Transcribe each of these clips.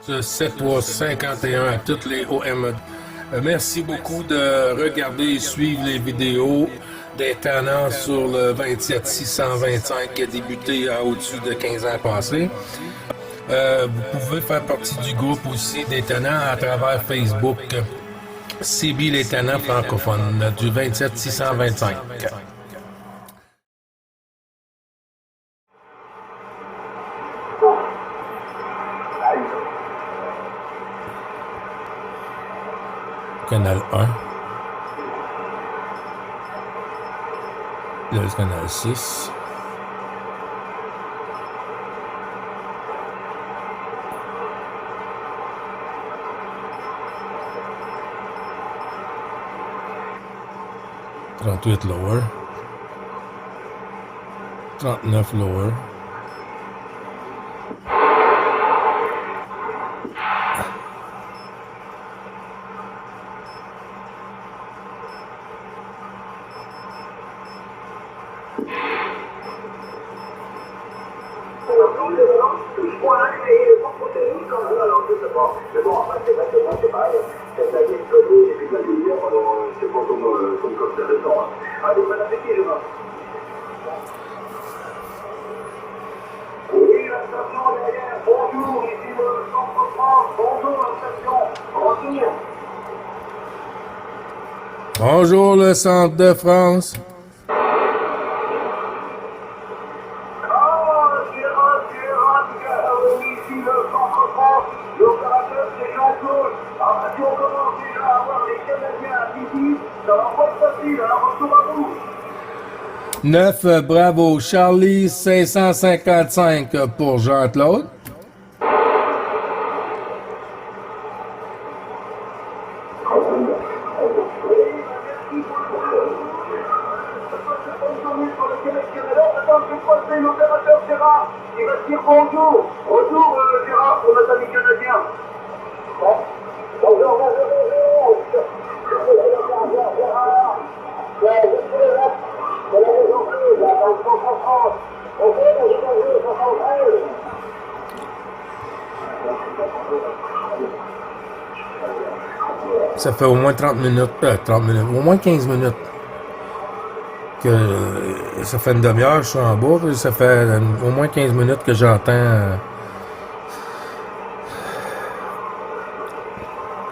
7.51 à toutes les OM. Merci beaucoup de regarder et suivre les vidéos des tannants sur le 27625 qui a débuté à au-dessus de 15 ans passés. Vous pouvez faire partie du groupe aussi des tannants à travers Facebook. CB les tannants francophones du 27625. Canal 1. Là, le canal 6. « 38 lower. 39 lower. Bonjour le centre de France. Neuf Bravo Charlie 555 pour Jean-Claude. Ça fait au moins 30 minutes, au moins 15 minutes que ça fait une demi-heure que je suis en bas, puis ça fait au moins 15 minutes que j'entends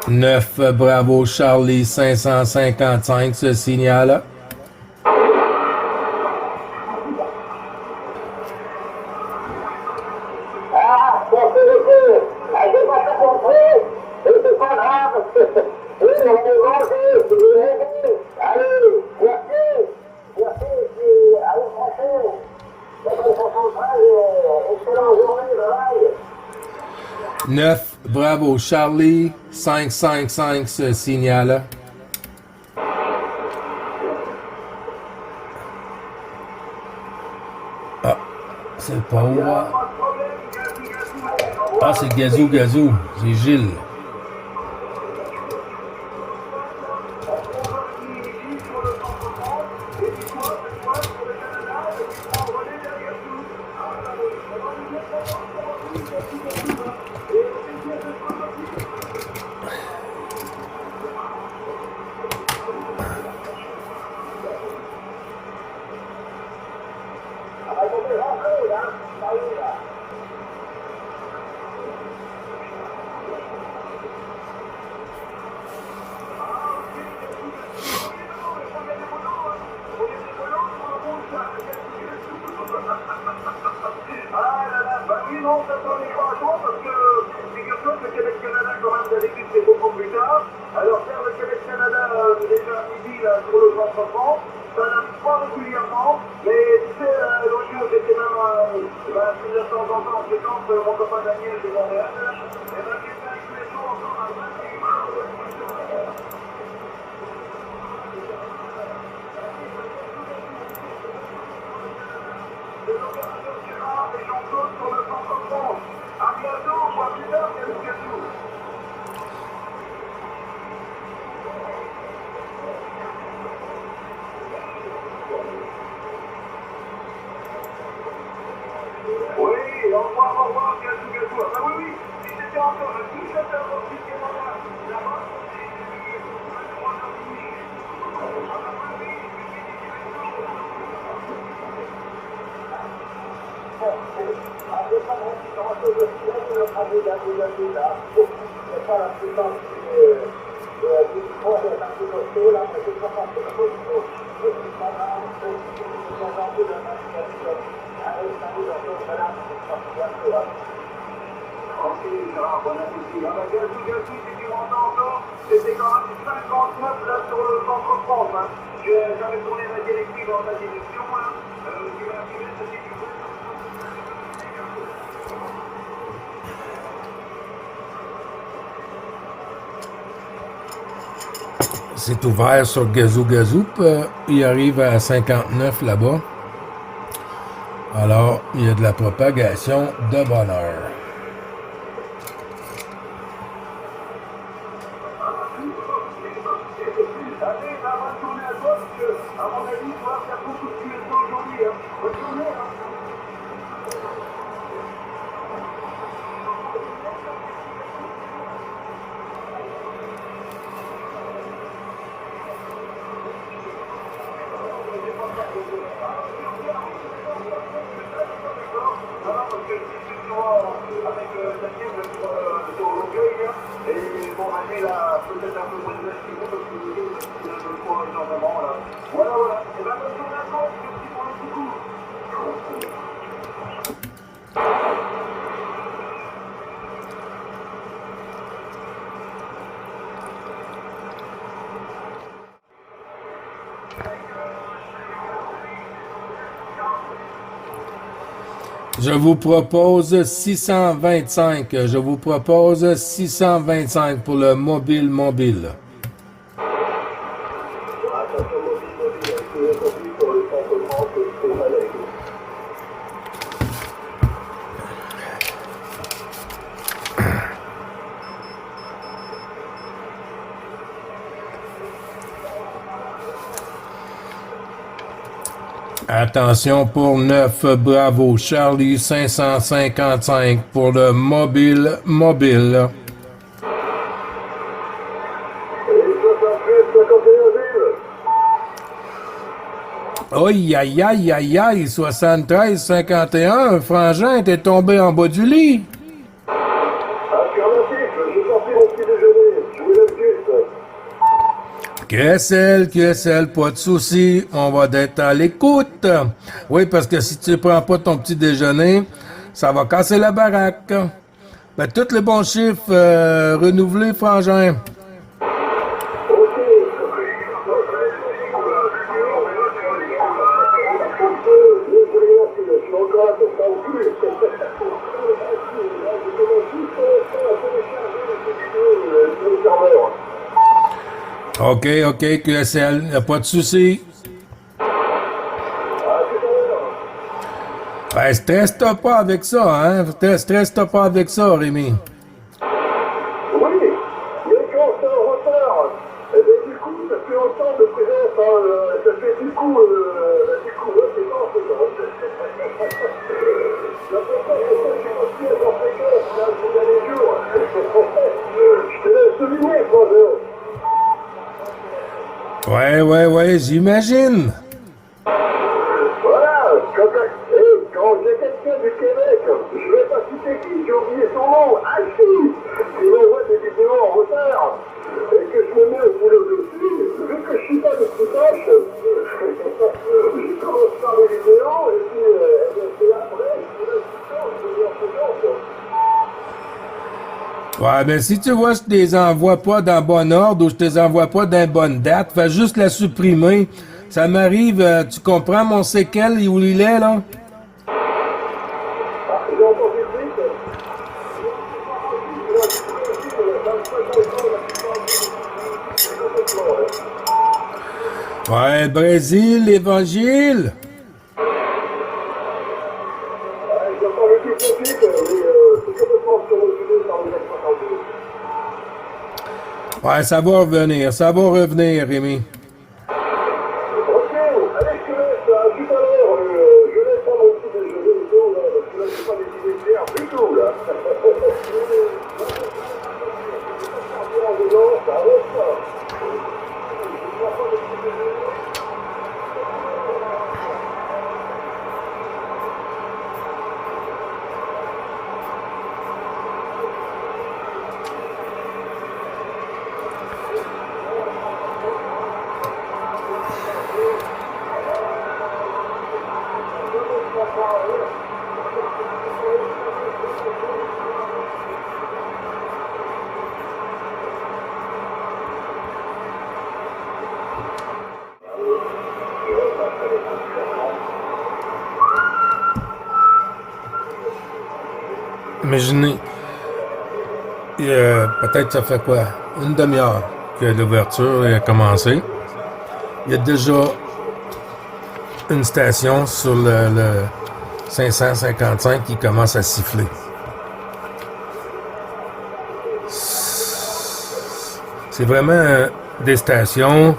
9 Bravo Charlie 555 ce signal-là. Neuf Bravo Charlie 555 ce signal-là. Ah, c'est pas où? Ah, c'est Gazou, c'est Gilles. C'était quand même 59 là sur le contre France. J'avais tourné la directive en la direction. Qui va arriver, c'était du coup. C'est ouvert sur Gazou Gazou. Il arrive à 59 là-bas. Alors, il y a de la propagation de bonheur. Je vous propose 625. Je vous propose 625 pour le mobile. Attention pour 9, bravo. Charlie 555 pour le mobile. Aïe, aïe, aïe, aïe, aïe, 73, 51, Frangin, t'es tombé en bas du lit. Affirmatif, j'ai sorti mon petit déjeuner, je vous laisse juste. QSL, pas de souci, on va être à l'écoute. Oui, parce que si tu prends pas ton petit déjeuner, ça va casser la baraque. Ben, tous les bons chiffres renouvelés, Frangin. OK, QSL, y a pas de souci. Ben, stresse-toi pas avec ça, hein? Stresse-toi pas avec ça, Rémi. Oui, mais quand c'est en retard, et bien du coup, ça fait autant de présence, ça fait du coup, c'est bon, c'est bon. La personne que je suis aussi à leur fréquence, là, ces derniers jours. Je te laisse deviner, François. Ouais, j'imagine. Voilà, quand j'ai quelqu'un du Québec, je ne vais pas citer qui, j'ai oublié son nom, Alfie, qui m'envoie des vidéos en retard, et que je me mets au boulot dessus, vu que je suis pas de foutage, je commence par les vidéos, et puis, c'est après, je me mets en foutage. Ouais, ben si tu vois que je te les envoie pas dans bon ordre ou je te les envoie pas dans bonne date, fais juste la supprimer. Ça m'arrive, tu comprends mon séquel où il est, là? J'ai entendu le truc. Ouais, Brésil, l'Évangile. J'ai entendu tout ce truc, mais c'est complètement survolé par les exploitants. Ouais, ça va revenir, Rémi. Ok, allez, je te laisse, à tout à l'heure, je laisse prendre mon petit déjeuner et tout, là, parce que là, c'est pas des idées claires du tout, là. Imaginez, peut-être ça fait quoi? Une demi-heure que l'ouverture a commencé. Il y a déjà une station sur le 555 qui commence à siffler. C'est vraiment des stations.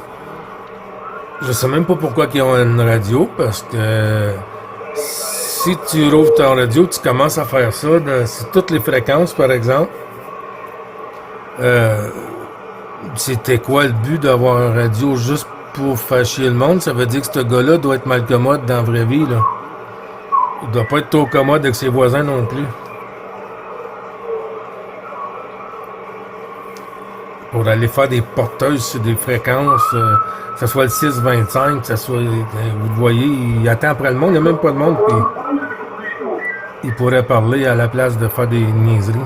Je sais même pas pourquoi ils ont une radio, parce que si tu rouvres ton radio, tu commences à faire ça sur toutes les fréquences, par exemple. C'était quoi le but d'avoir un radio juste pour faire chier le monde? Ça veut dire que ce gars-là doit être mal commode dans la vraie vie, là. Il doit pas être trop commode avec ses voisins non plus. Pour aller faire des porteuses sur des fréquences, que ce soit le 625, que ce soit, vous le voyez, il attend après le monde, il n'y a même pas de monde, puis il pourrait parler à la place de faire des niaiseries.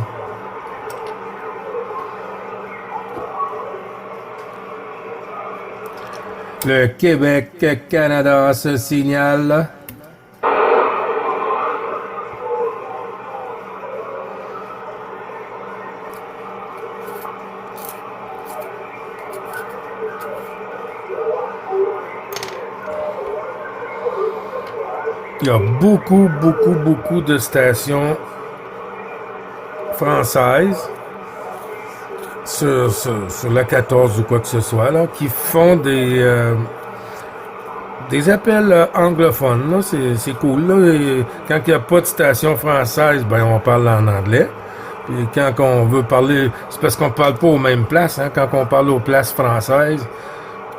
Le Québec-Canada se signale. Il y a beaucoup de stations françaises sur la 14 ou quoi que ce soit, là, qui font des appels anglophones. Là. C'est cool. Là. Et quand il n'y a pas de station française, ben on parle en anglais. Puis quand on veut parler, c'est parce qu'on ne parle pas aux mêmes places. Hein. Quand on parle aux places françaises,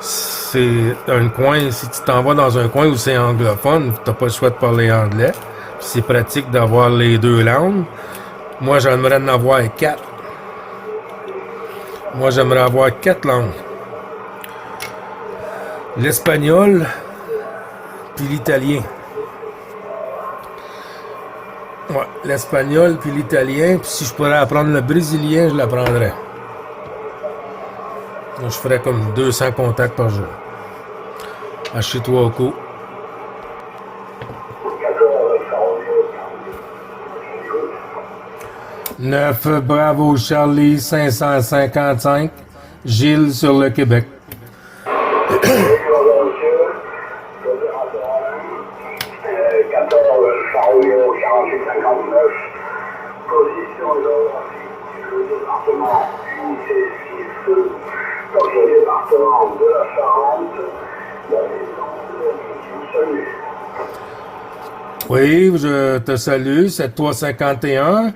c'est un coin, si tu t'en vas dans un coin où c'est anglophone, tu n'as pas le choix de parler anglais. C'est pratique d'avoir les deux langues. Moi, j'aimerais en avoir 4. Moi, j'aimerais avoir 4 langues. L'espagnol, puis l'italien. Ouais, l'espagnol, puis l'italien. Puis si je pourrais apprendre le brésilien, je l'apprendrais. Je ferais comme 200 contacts par jour. À chez toi au coup. 9 Bravo Charlie 555. Gilles sur le Québec. Oui, je te salue, 7351.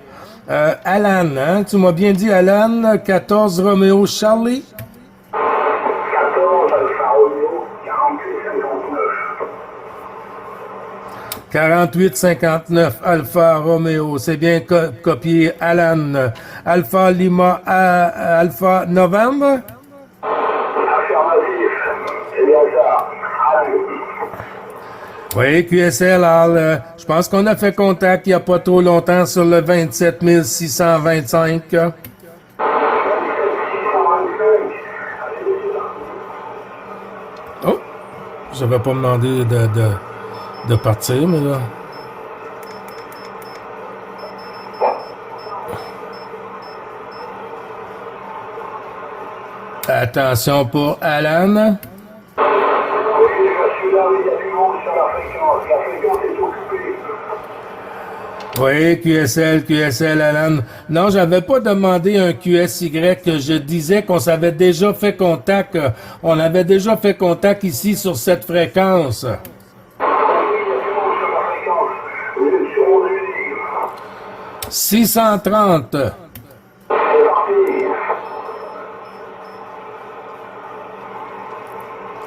Alan, hein? Tu m'as bien dit Alan, 14 Roméo Charlie? 14 Alpha Romeo, 4859 Alpha Romeo, c'est bien copié Alan. Alpha Lima Alpha Novembre? Affirmatif, c'est bien ça. Oui, QSL, Al, je pense qu'on a fait contact il n'y a pas trop longtemps sur le 27 625. Oh, je vais pas demander de partir, mais là... Attention pour Alan. Oui, QSL, Alan. Non, j'avais pas demandé un QSY. Je disais qu'on s'avait déjà fait contact. On avait déjà fait contact ici sur cette fréquence. 630.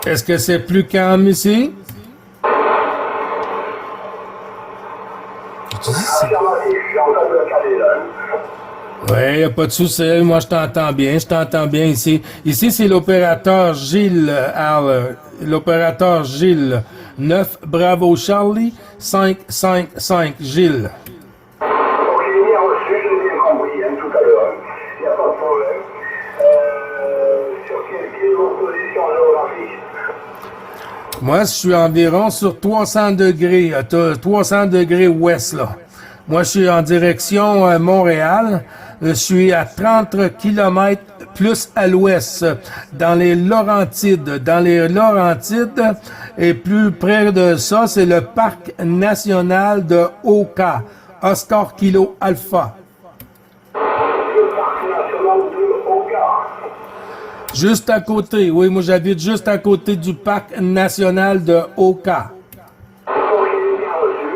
Est-ce que c'est plus calme ici? Oui, a pas de souci. Moi, je t'entends bien ici. Ici, c'est l'opérateur Gilles, Al. L'opérateur Gilles. 9 Bravo Charlie, 555 Gilles. Ok, bien reçu, j'ai bien compris, hein, tout à l'heure. Il n'y a pas de problème. Sur quelle position géographique? Moi, je suis environ sur 300 degrés. 300 degrés ouest, là. Moi, je suis en direction Montréal. Je suis à 30 kilomètres plus à l'ouest, dans les Laurentides. Dans les Laurentides, et plus près de ça, c'est le parc national de Oka, Oscar Kilo Alpha. Le parc national de Oka. Juste à côté, oui, moi j'habite juste à côté du parc national de Oka. Ok, bien reçu.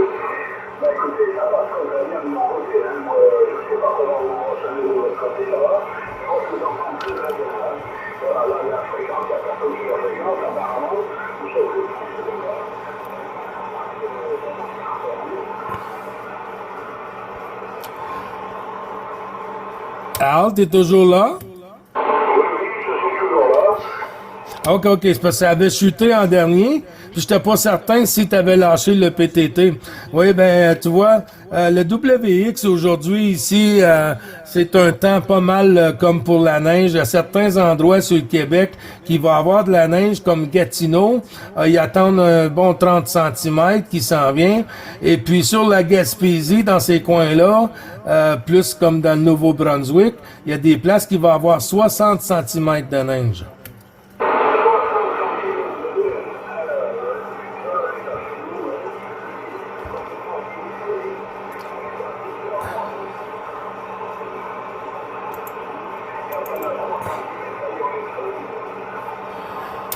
Bah écoutez, ça va très bien de mon côté. Hein. Moi, je sais pas comment vous recevez de votre côté là-bas. Je pense que j'en prends très très bien. Hein. Voilà, là, la fréquence, la personne qui la fréquence, apparemment, vous savez. Al, t'es toujours là? Oui, je suis toujours là. OK, c'est parce que ça avait chuté en dernier, puis j'étais pas certain si tu avais lâché le PTT. Oui, ben, tu vois, le WX aujourd'hui, ici, c'est un temps pas mal comme pour la neige. À certains endroits sur le Québec qui va avoir de la neige, comme Gatineau, ils attendent un bon 30 cm qui s'en vient. Et puis sur la Gaspésie, dans ces coins-là, plus comme dans le Nouveau-Brunswick, il y a des places qui vont avoir 60 cm de neige.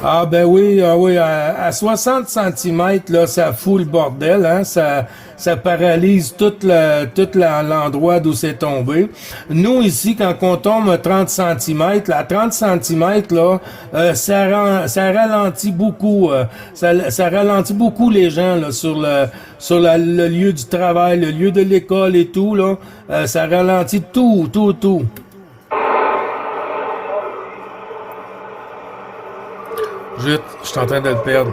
Ah ben oui, à 60 cm, là, ça fout le bordel, hein, ça paralyse l'endroit d'où c'est tombé. Nous, ici, quand on tombe à 30 cm, là, à 30 cm, là, ça ralentit beaucoup, ça ralentit beaucoup les gens, là, sur le lieu du travail, le lieu de l'école et tout, là, ça ralentit tout. Je suis en train de le perdre.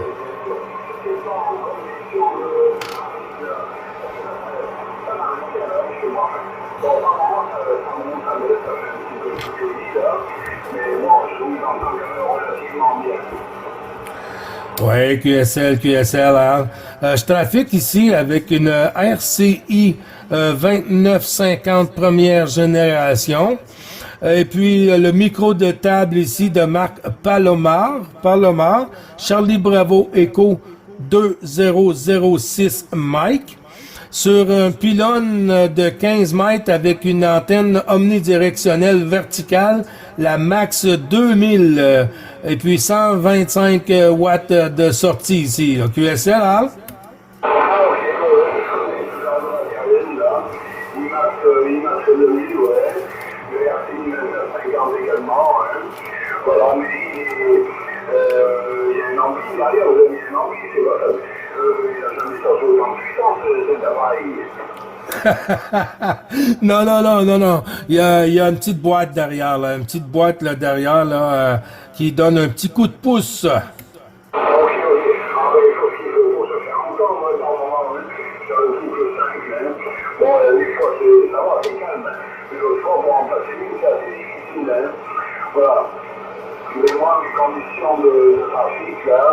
Ouais, QSL, hein. Je trafique ici avec une RCI 2950 première génération. Et puis le micro de table ici de marque Palomar, Charlie Bravo Echo 2006 Mike, sur un pylône de 15 mètres avec une antenne omnidirectionnelle verticale, la Max 2000, et puis 125 watts de sortie ici. QSL, hein? Il m'a fait le lui, ouais. Le RCI 950 également, hein. Voilà, mais il y a un ampli derrière, vous avez mis un ampli, c'est pas il n'a jamais sorti autant de puissance, cet appareil. Non. Il y a une petite boîte derrière, là. Une petite boîte là, derrière là, qui donne un petit coup de pouce. Ok. Ah ben, il faut qu'il faut pour se faire entendre, moi, normalement, hein. Sur le couple 5, hein. Bon, des fois, ça va, c'est calme. Mais l'autre fois, pour remplacer une, c'est assez difficile, hein. Voilà. Mais moi, mes conditions de trafic, là,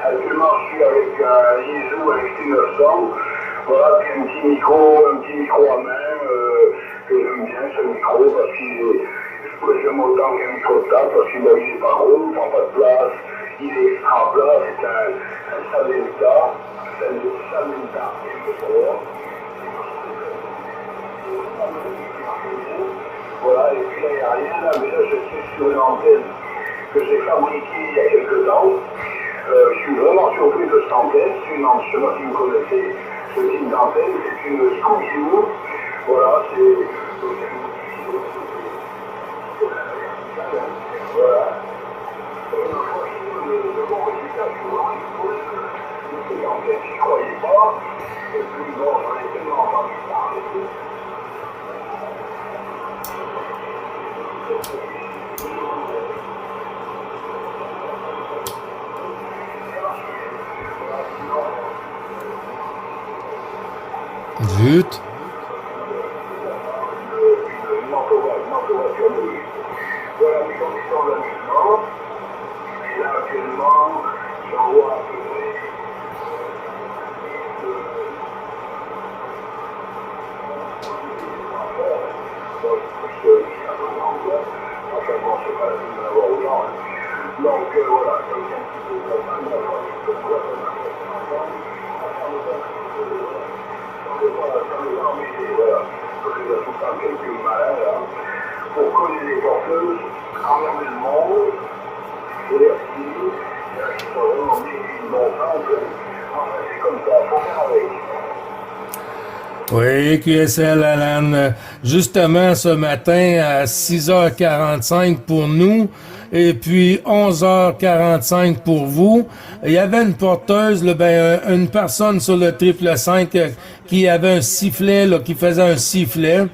actuellement, je suis avec un ISO XT900. Voilà, puis un petit micro à main, que j'aime bien, ce micro, parce que j'aime autant qu'un micro de table, parce qu'il est pas gros, il prend pas de place, il est extra plat, c'est un Salenta, voilà, et puis là, il n'y a rien là, mais là, je suis sur une antenne que j'ai fabriquée il y a quelques temps. Je suis vraiment surpris de cette antenne, c'est une antenne, je sais pas si vous connaissez, ce type d'antenne, c'est une Scooby-Doo. Voilà, c'est... Voilà. Le bon résultat, je suis vraiment exposé. C'est en fait, j'y croyais pas. Et puis bon, j'en ai tellement entendu parler. Zut. Voilà mes conditions d'amusement. Et là, actuellement, j'envoie à peu près c'est pas la peine de l'avoir aux gens. Donc voilà, ça c'est un petit peu de la fin de la fois, je peux voir quelques malades pour coller les porteuses, emmerder le monde, et les respirer, qui sont vraiment mis une bonne chance. Enfin, c'est comme ça, il faut faire avec. Oui, QSL, Alan. Justement, ce matin, à 6h45 pour nous, et puis 11h45 pour vous, il y avait une porteuse, là, une personne sur le 555 qui avait un sifflet, là, qui faisait un sifflet.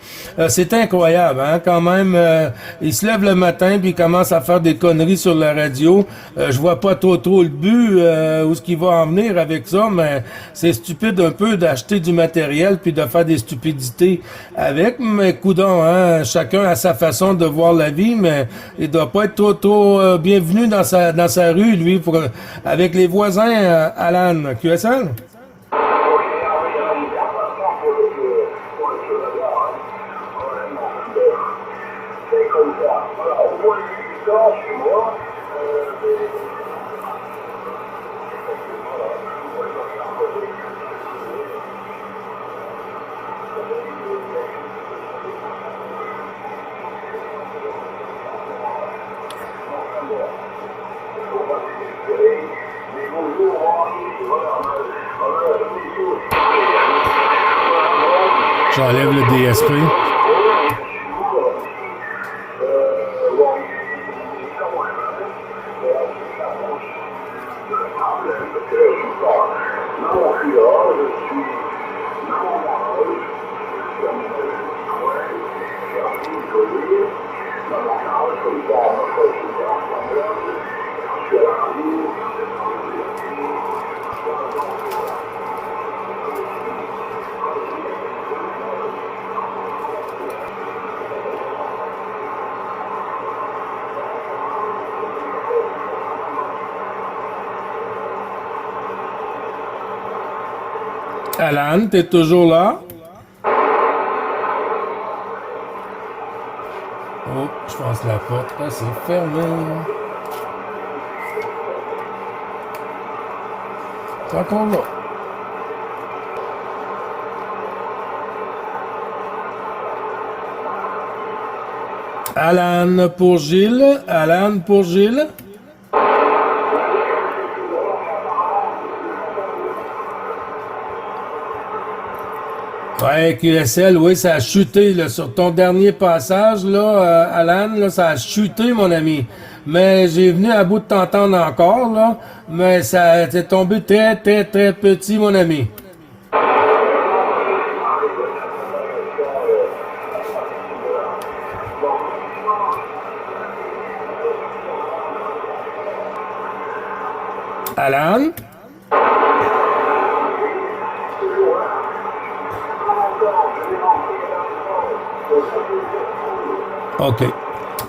C'est incroyable, hein, quand même. Il se lève le matin, puis il commence à faire des conneries sur la radio. Je vois pas trop le but, où ce qu'il va en venir avec ça, mais c'est stupide un peu d'acheter du matériel, puis de faire des stupidités avec. Mais coudonc, hein, chacun a sa façon de voir la vie, mais il doit pas être trop bienvenu dans sa rue, lui, avec les voisins, Alan. QSL? J'enlève le DSP. Alan, t'es toujours là? Oh, je pense que la porte, là, c'est fermé. T'es encore là? Alan pour Gilles. Alan pour Gilles. Ouais, QSL, oui, ça a chuté là, sur ton dernier passage, là, Alan, là, ça a chuté, mon ami. Mais j'ai venu à bout de t'entendre encore, là, mais ça c'est tombé très petit, mon ami. Alan?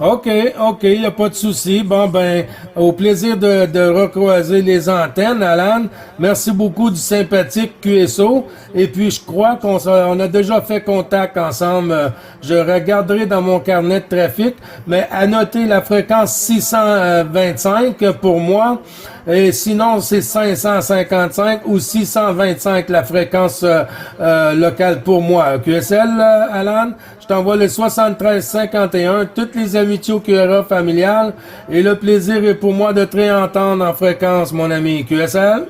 OK, il n'y a pas de souci. Bon, ben, au plaisir de recroiser les antennes, Alan. Merci beaucoup du sympathique QSO. Et puis, je crois on a déjà fait contact ensemble. Je regarderai dans mon carnet de trafic, mais à noter la fréquence 625 pour moi. Et sinon, c'est 555 ou 625 la fréquence locale pour moi. QSL, Alan? Je t'envoie le 7351, toutes les amitiés au QRA familial, et le plaisir est pour moi de te réentendre en fréquence, mon ami. QSL?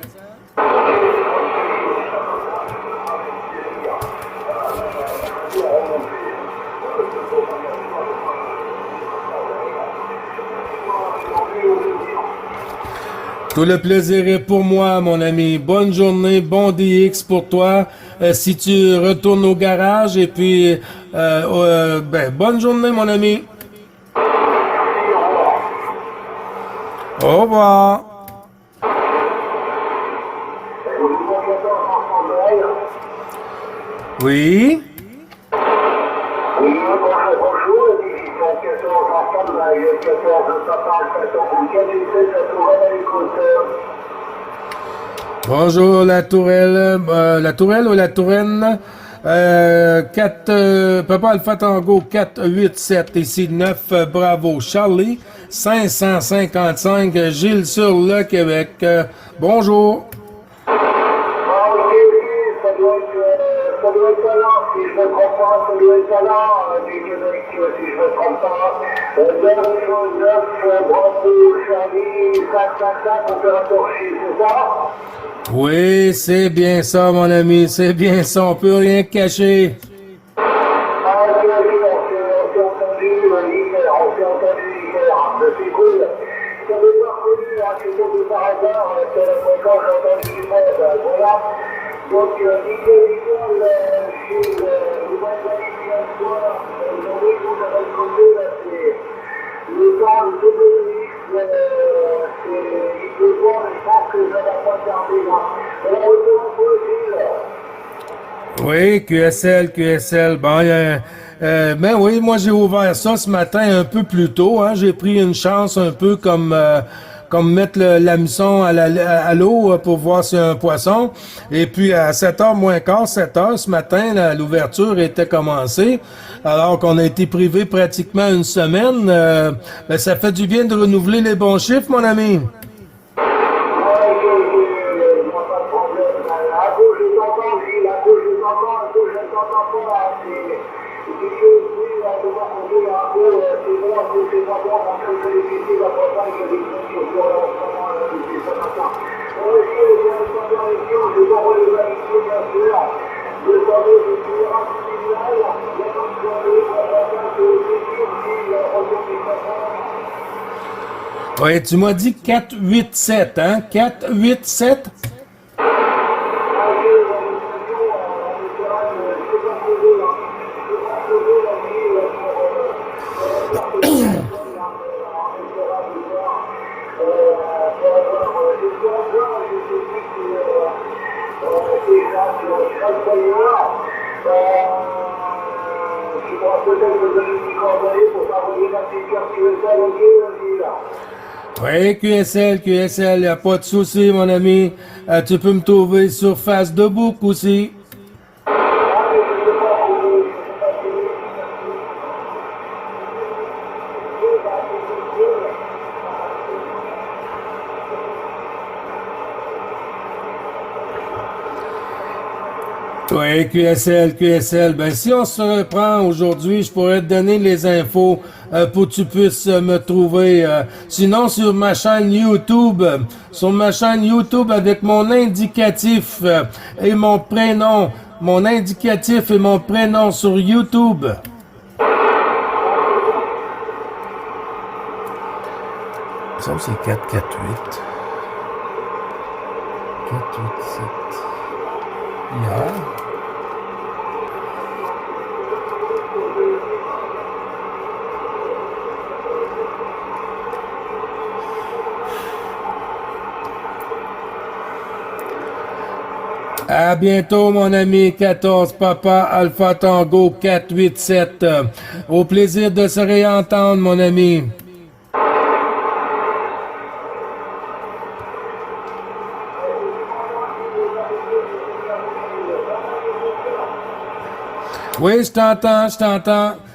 Tout le plaisir est pour moi, mon ami. Bonne journée, bon DX pour toi. Si tu retournes au garage, et puis, bonne journée, mon ami. Au revoir. Oui. Bonjour la tourelle, la tourelle ou la touraine? Papa Alpha Tango 487, ici 9, Bravo Charlie, 555, Gilles sur le Québec. Bonjour. Ah, ok, ça doit être là, si je me trompe pas, ça doit être là, du Québec, si je me trompe pas. 9, Bravo Charlie, 555, opérateur J, c'est ça? Oui, c'est bien ça, mon ami, c'est bien ça, on peut rien cacher. Ah, ok, on s'est entendu hier, c'est cool. Ça m'est pas reconnu, c'est tombé par hasard, c'est la fréquence, j'ai entendu du monde, voilà. Donc, nickel, chez le Wallachie à soir, aujourd'hui, vous avez le côté, là, c'est le temps, le Dominique, il peut voir, je pense que ça va pas tarder, là. On retourne un peu aussi, là. Oui, QSL. Bon, ben oui, moi j'ai ouvert ça ce matin un peu plus tôt. Hein. J'ai pris une chance un peu comme mettre l'hameçon à l'eau pour voir s'il y a un poisson. Et puis à 7h moins quart, 7h ce matin, l'ouverture était commencée. Alors qu'on a été privé pratiquement une semaine. Ben, ça fait du bien de renouveler les bons chiffres, mon ami. Oui, tu m'as dit 487, hein? 487? Oui, QSL, y a pas de souci, mon ami. Tu peux me trouver sur Facebook aussi. Oui, QSL. Ben, si on se reprend aujourd'hui, je pourrais te donner les infos pour que tu puisses me trouver. Sinon, sur ma chaîne YouTube, avec mon indicatif et mon prénom. Mon indicatif et mon prénom sur YouTube. Ça, c'est 448. 487. Hier. À bientôt, mon ami 14 Papa Alpha Tango 487. Au plaisir de se réentendre, mon ami. Oui, je t'entends.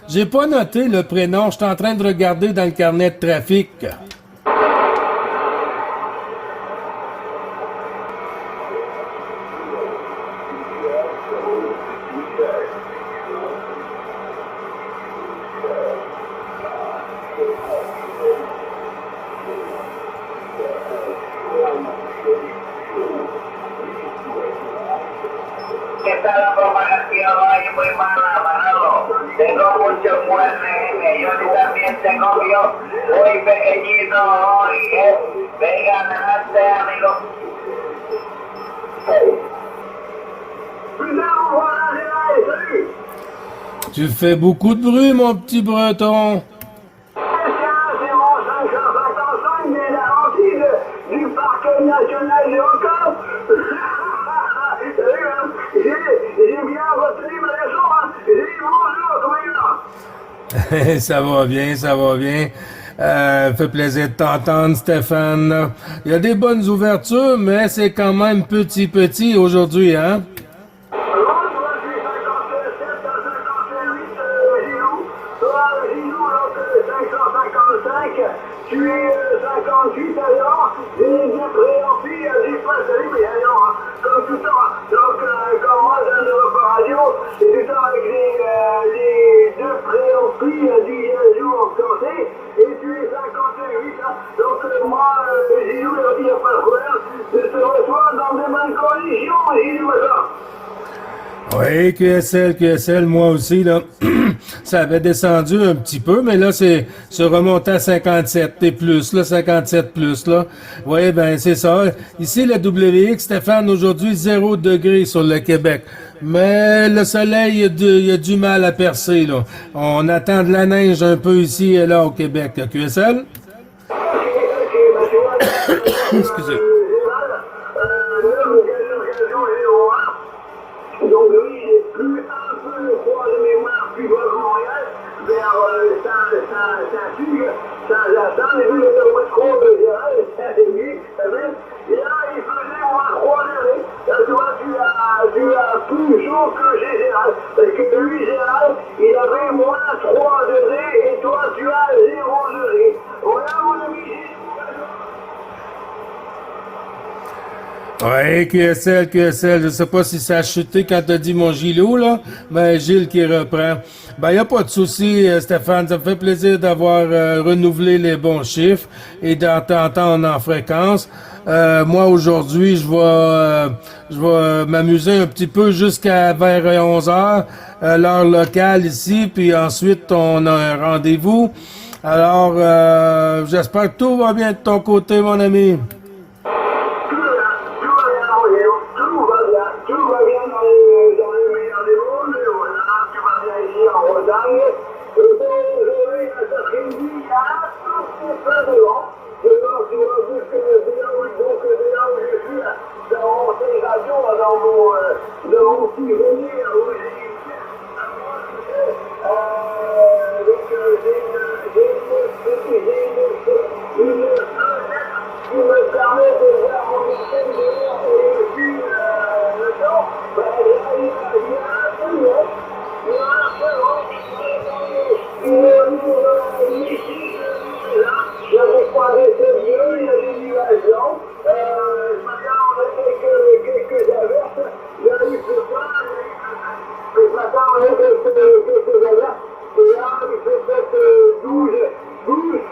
J'ai pas noté le prénom, je suis en train de regarder dans le carnet de trafic. Esta es la propagación hoy muy mala, Manolo. Tengo muchos muertes, yo también te copio. Muy pequeñito hoy, Venga, adelante, amigo. Tu fais beaucoup de bruit, mon petit breton. Du parc national de Hong Kong. J'ai bien retenu ma leçon, hein. J'ai dit bonjour, comment il va? Ça va bien. Fait plaisir de t'entendre, Stéphane. Il y a des bonnes ouvertures, mais c'est quand même petit aujourd'hui, hein? donc 555, tu es 58 alors, j'ai les deux préamplis, j'ai pas salut, mais alors, comme tout le temps, donc comme moi dans le repas radio, et tout le temps avec les deux préamplis du jour santé, et tu es 58, donc moi, Gilou, il n'y a pas de problème, je te reçois dans de bonnes conditions, Gilou, ça. Oui, QSL, moi aussi, là, ça avait descendu un petit peu, mais là, c'est remonté à 57 et plus, là, 57 plus, là. Oui, ben, c'est ça. Ici, le WX, Stéphane, aujourd'hui, 0 degré sur le Québec. Mais le soleil, il y a du mal à percer, là. On attend de la neige un peu ici et là au Québec. QSL? Excusez. Donc lui, il est plus un peu le froid de mémoire, plus bas de Montréal, vers Saint-Hugues, Saint-Jacques, et puis le métro de Gérald, Saint-Émile, et là, il faisait moins 3 degrés. Là, tu vois, tu as plus chaud que chez Gérald, parce que lui, Gérald, il avait moins 3 degrés, et toi, tu as 0 degrés. Voilà, mon ami, Ouais, QSL, je sais pas si ça a chuté quand t'as dit mon Gilou, là, mais Gilles qui reprend. Ben, y a pas de souci, Stéphane, ça me fait plaisir d'avoir renouvelé les bons chiffres et d'entendre en fréquence. Moi, aujourd'hui, je vais m'amuser un petit peu jusqu'à vers 11 heures, l'heure locale ici, puis ensuite, on a un rendez-vous. Alors, j'espère que tout va bien de ton côté, mon ami. tout va bien dans le meilleur des mondes, voilà, tout va bien ici en Bretagne. Et bon, aujourd'hui, à cet après-midi, il y a un peu plein de vent. Dehors, tu vois, vu que c'est là où je suis, dans mon radio, dans mon petit venir, où j'ai une fenêtre qui me permet de voir mon système dehors et puis le temps, ben là, il y a un peu de vent. Il y a un peu de vent. Il y a des poirées bleus, il y a des nuages blancs. Ce matin, on a quelques averses. Il y a eu ce soir, ce matin, on a quelques averses. Et là, il fait peut-être 12,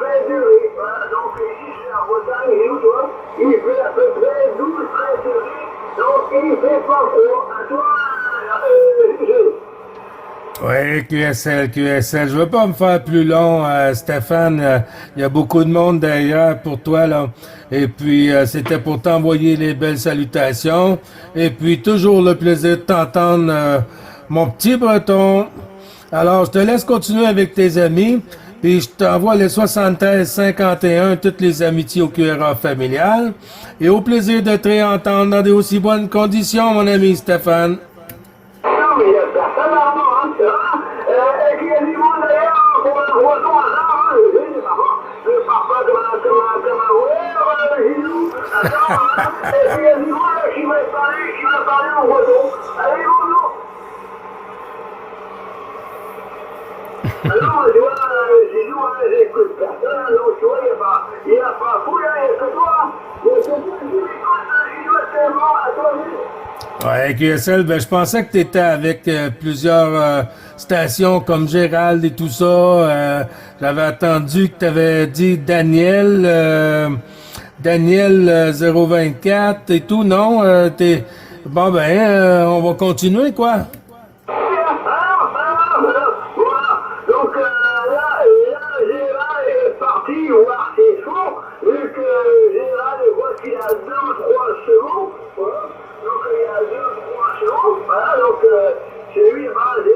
13 degrés. Voilà, donc ici, je suis en Bretagne, et où toi, il fait à peu près 12, 13 degrés. Donc il fait pas froid. À toi, Oui, QSL. Je veux pas me faire plus long, Stéphane. Il y a beaucoup de monde derrière pour toi, là. Et puis, c'était pour t'envoyer les belles salutations. Et puis, toujours le plaisir de t'entendre, mon petit breton. Alors, je te laisse continuer avec tes amis. Puis, je t'envoie les 73-51, toutes les amitiés au QRA familial. Et au plaisir de te réentendre dans de aussi bonnes conditions, mon ami Stéphane. non, mais il y a personne là-dedans, hein, tu vois. Et qu'il y a du monde d'ailleurs, pour un roison à ça, je pars pas comme un roueur, Gilou. Attends, et puis il y a du monde qui va parler en roison. Allez, bonjour. Alors, tu vois, Gilou, j'écoute personne, donc tu vois, il n'y a pas fou, là, il y a que toi. Il y a que toi qui m'écoute, Gilou, actuellement, à toi, Ouais, QSL, ben, je pensais que tu étais avec plusieurs stations comme Gérald et tout ça. J'avais attendu que tu avais dit Daniel 024 et tout. Non, bon, ben, on va continuer, quoi. Voilà. Donc là, Gérald est parti voir ses chevaux, vu que Gérald voit qu'il a 2 ou 3 chevaux. Voilà. Donc il y a 2 ou 3 chevaux. Voilà, donc chez lui, Gérald.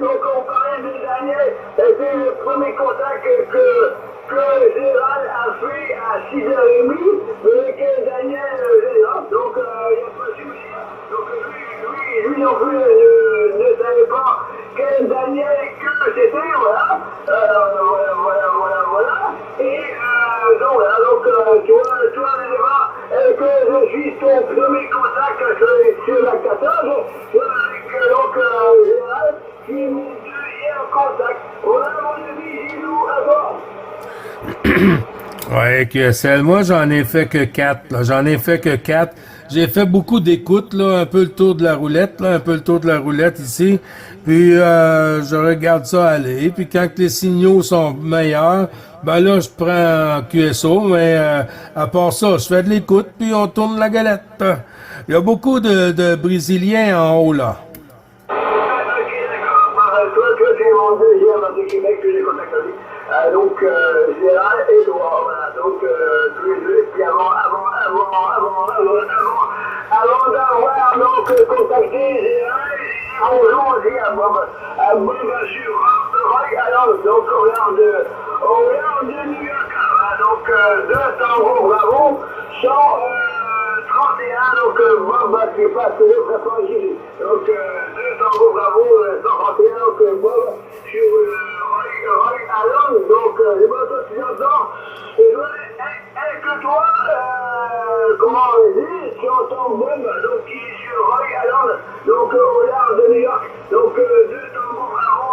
Donc on parlait de Daniel. C'était le premier contact que Gérald a fait à 6h30, avec Daniel Gérald. Donc il n'y a pas de souci. Donc lui non plus ne savait pas quel Daniel que c'était, voilà. Voilà. Et donc voilà, donc tu vois déjà que je suis ton premier contact sur la 14, avec donc Gérald, qui est mon deuxième contact. Voilà mon ami Gilou, Ouais, QSL. Moi, j'en ai fait que 4. Là. J'en ai fait que 4. J'ai fait beaucoup d'écoutes, là, un peu le tour de la roulette, là, un peu le tour de la roulette ici. Puis je regarde ça aller. Puis quand les signaux sont meilleurs, ben là, je prends QSO. Mais à part ça, je fais de l'écoute, puis on tourne la galette. Il y a beaucoup de Brésiliens en haut, là. Ok, d'accord. Toi, c'est mon deuxième de Québec que j'ai contacté. Donc, Gérald et Edouard, voilà. Donc, tous les deux. Et puis avant d'avoir donc contacté Gérald, bonjour aussi à Bob sur Roy Allen, donc au large de New York. Voilà. Donc, deux tambours bravo, 131, donc Bob qui passe le très ici. Donc, deux tambours bravo, 131, donc Bob sur Roy Allen. Donc, les motos qui entendent, est-ce que toi, comment on dit, tu entends Bob, donc qui est sur Roy Allen, donc au large de New York, donc deux tambours bravo,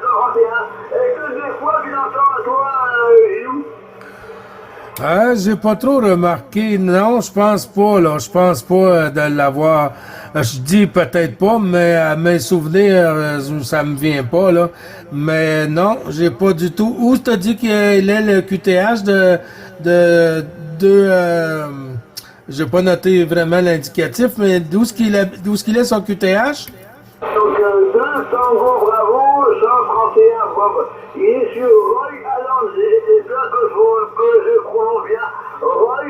131. Est-ce que des fois tu l'entends à toi, Gilou? Ah, j'ai pas trop remarqué. Non, je pense pas, là. Je pense pas de l'avoir. Je dis peut-être pas, mais à mes souvenirs, ça me vient pas, là. Mais non, j'ai pas du tout. Où t'as dit qu'il est le QTH de j'ai pas noté vraiment l'indicatif, mais d'où est-ce qu'il est son QTH? Donc, deux Tango Bravo, 131 Bob. Il est sur Roy Allen. J'espère que je prononce bien. Roy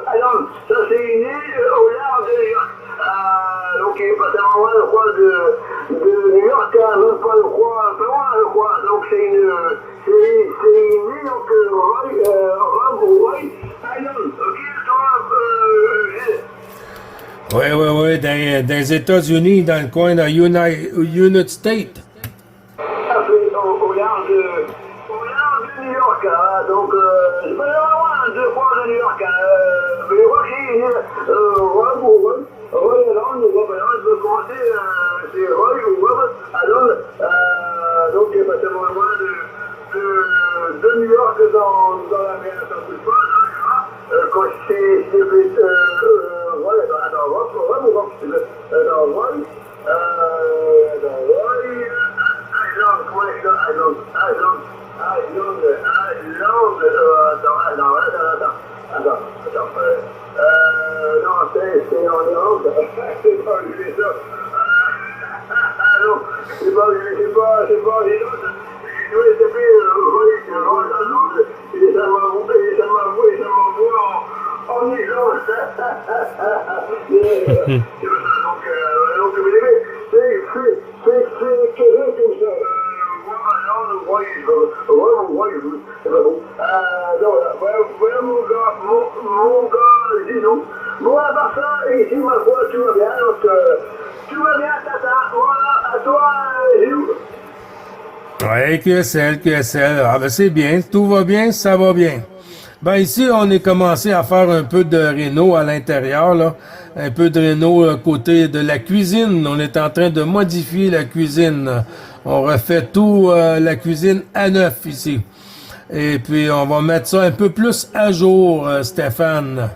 Allen. Ça, c'est une île au large de New York. Donc, il est pas tellement loin, je crois, de New York, hein, même pas, je crois, un peu loin, je crois. Donc, c'est une île, donc, Roy Allen. Ok, toi, Oui, dans les États-Unis, dans le coin de United States. Au large de New York, hein, donc c'est pas loin, deux fois de New York, mais je crois qu'il y a Roy Allen, je veux commencer, c'est Roy ou Rob Allen, donc il est pas tellement loin de New York dans la mer, ça ne peut pas, quand c'est Roy, non, c'est en Irlande. C'est pas obligé ça. Non, c'est pas l'Irlande. Oui, c'est plus il est tellement en Irlande. C'est pas ça, donc, c'est quelque chose comme ça. Disons. Bon, à part ça, ici, ma foi, tout va bien, donc tout va bien, tata. Voilà, à toi, Gilou. Ouais, QSL. Ah ben c'est bien, tout va bien, ça va bien. Ben ici, on est commencé à faire un peu de réno à l'intérieur, là. Un peu de réno côté de la cuisine. On est en train de modifier la cuisine. On refait tout la cuisine à neuf ici. Et puis, on va mettre ça un peu plus à jour, Stéphane.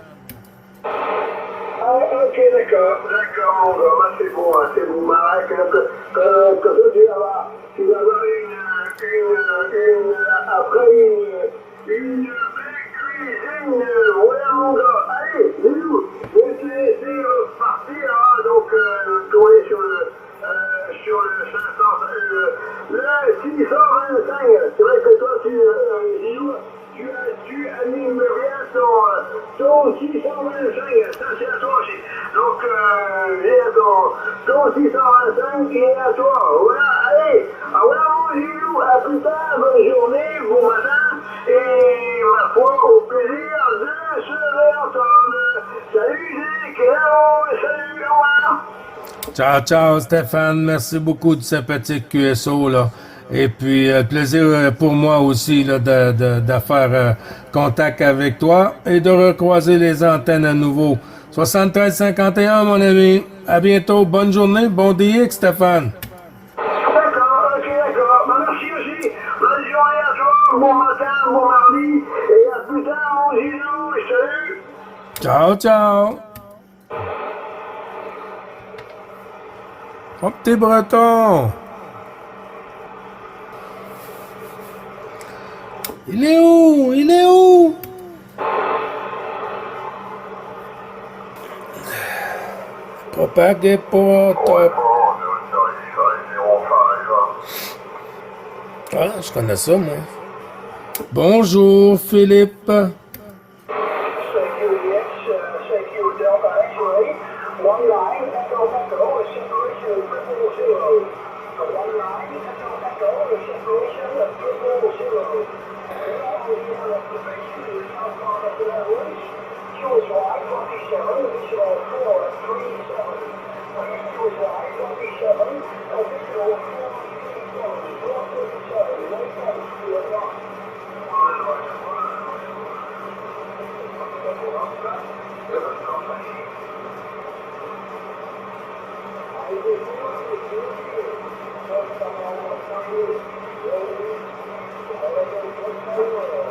Ok, d'accord, mon gars, c'est bon, Marek, que tu vas avoir après une belle cuisine, voilà mon gars, allez, nous, je vais te laisser partir, hein, donc, tourner sur le 500, le 625, c'est vrai que toi, tu animes bien ton 625, ça c'est à toi aussi. Donc, viens ton 625 qui est à toi. Voilà, allez, voilà mon Gilou, à plus tard, bonne journée, bon matin, et ma foi, au plaisir de se réentendre. Salut Zélic, salut, au revoir. Ciao, Stéphane. Merci beaucoup de sympathique QSO, là. Et puis, plaisir pour moi aussi là, de faire contact avec toi et de recroiser les antennes à nouveau. 73-51, mon ami. À bientôt. Bonne journée. Bon DX, Stéphane. D'accord, ok, d'accord. merci aussi. Bonne journée à toi, bon matin, bon mardi, et à plus tard, mon Gino, salut. Ciao, ciao. Oh, petit breton. Il est où? Il est où? Propagez pas top. Ah, je connais ça, moi. Bonjour, Philippe.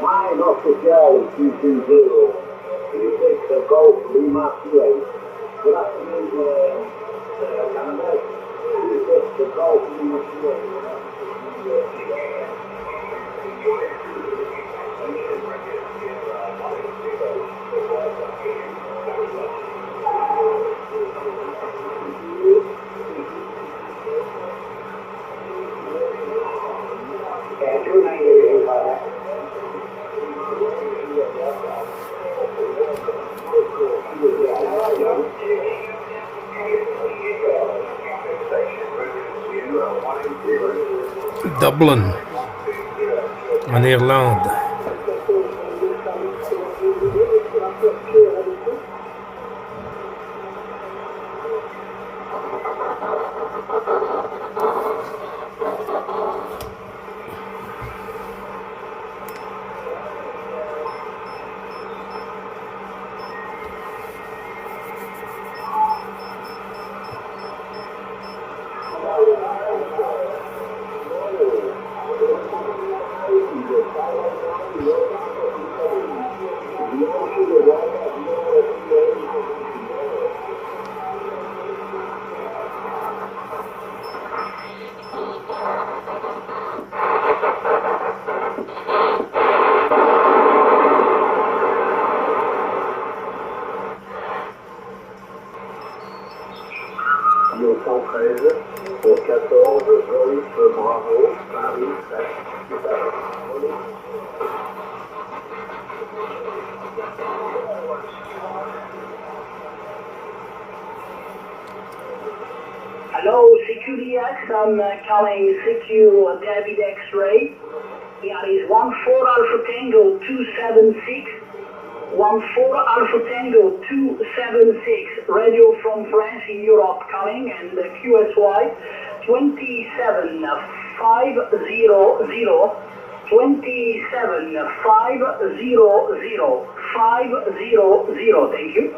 Mine official 220. You take the Golf Lima Sierra. Good afternoon, Canada. You take the Golf Lima Sierra. Dublin, en Irlande. Au 113, au 14, Golf, Bravo, Paris, Hello, CQDX. I'm calling CQ David X-Ray. Yeah, it is 14 Alpha Tango 276. 14 Alpha Tango 276. Radio from France in Europe calling, and QSY 27500. 27500. Thank you.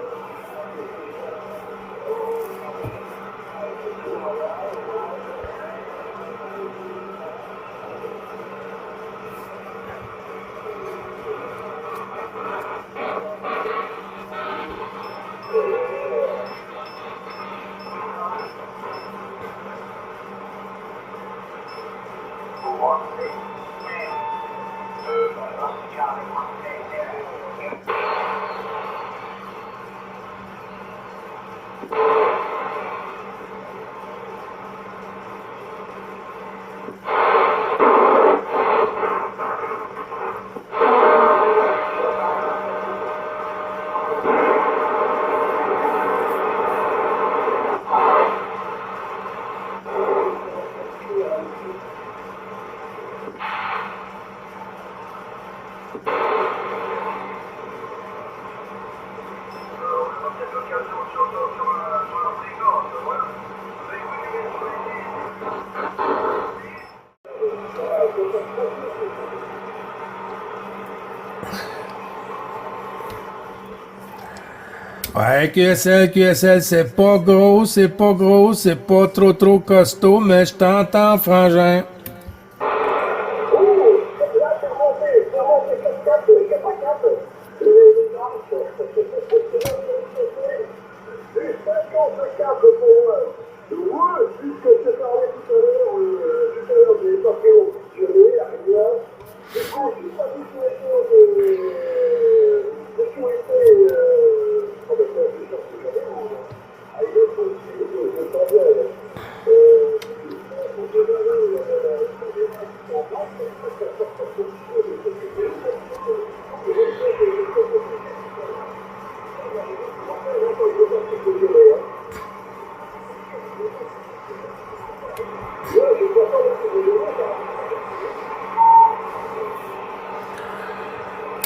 Ouais, QSL, c'est pas gros, c'est pas trop costaud, mais je t'entends, frangin. 154 pour moi. Ouais, puisque je te parlais tout à l'heure, je n'ai pas fait auditionner, rien. Du coup, je n'ai pas du tout été oh ben ça, je cherche jamais, à une autre aussi, je sens bien, pour te donner en place,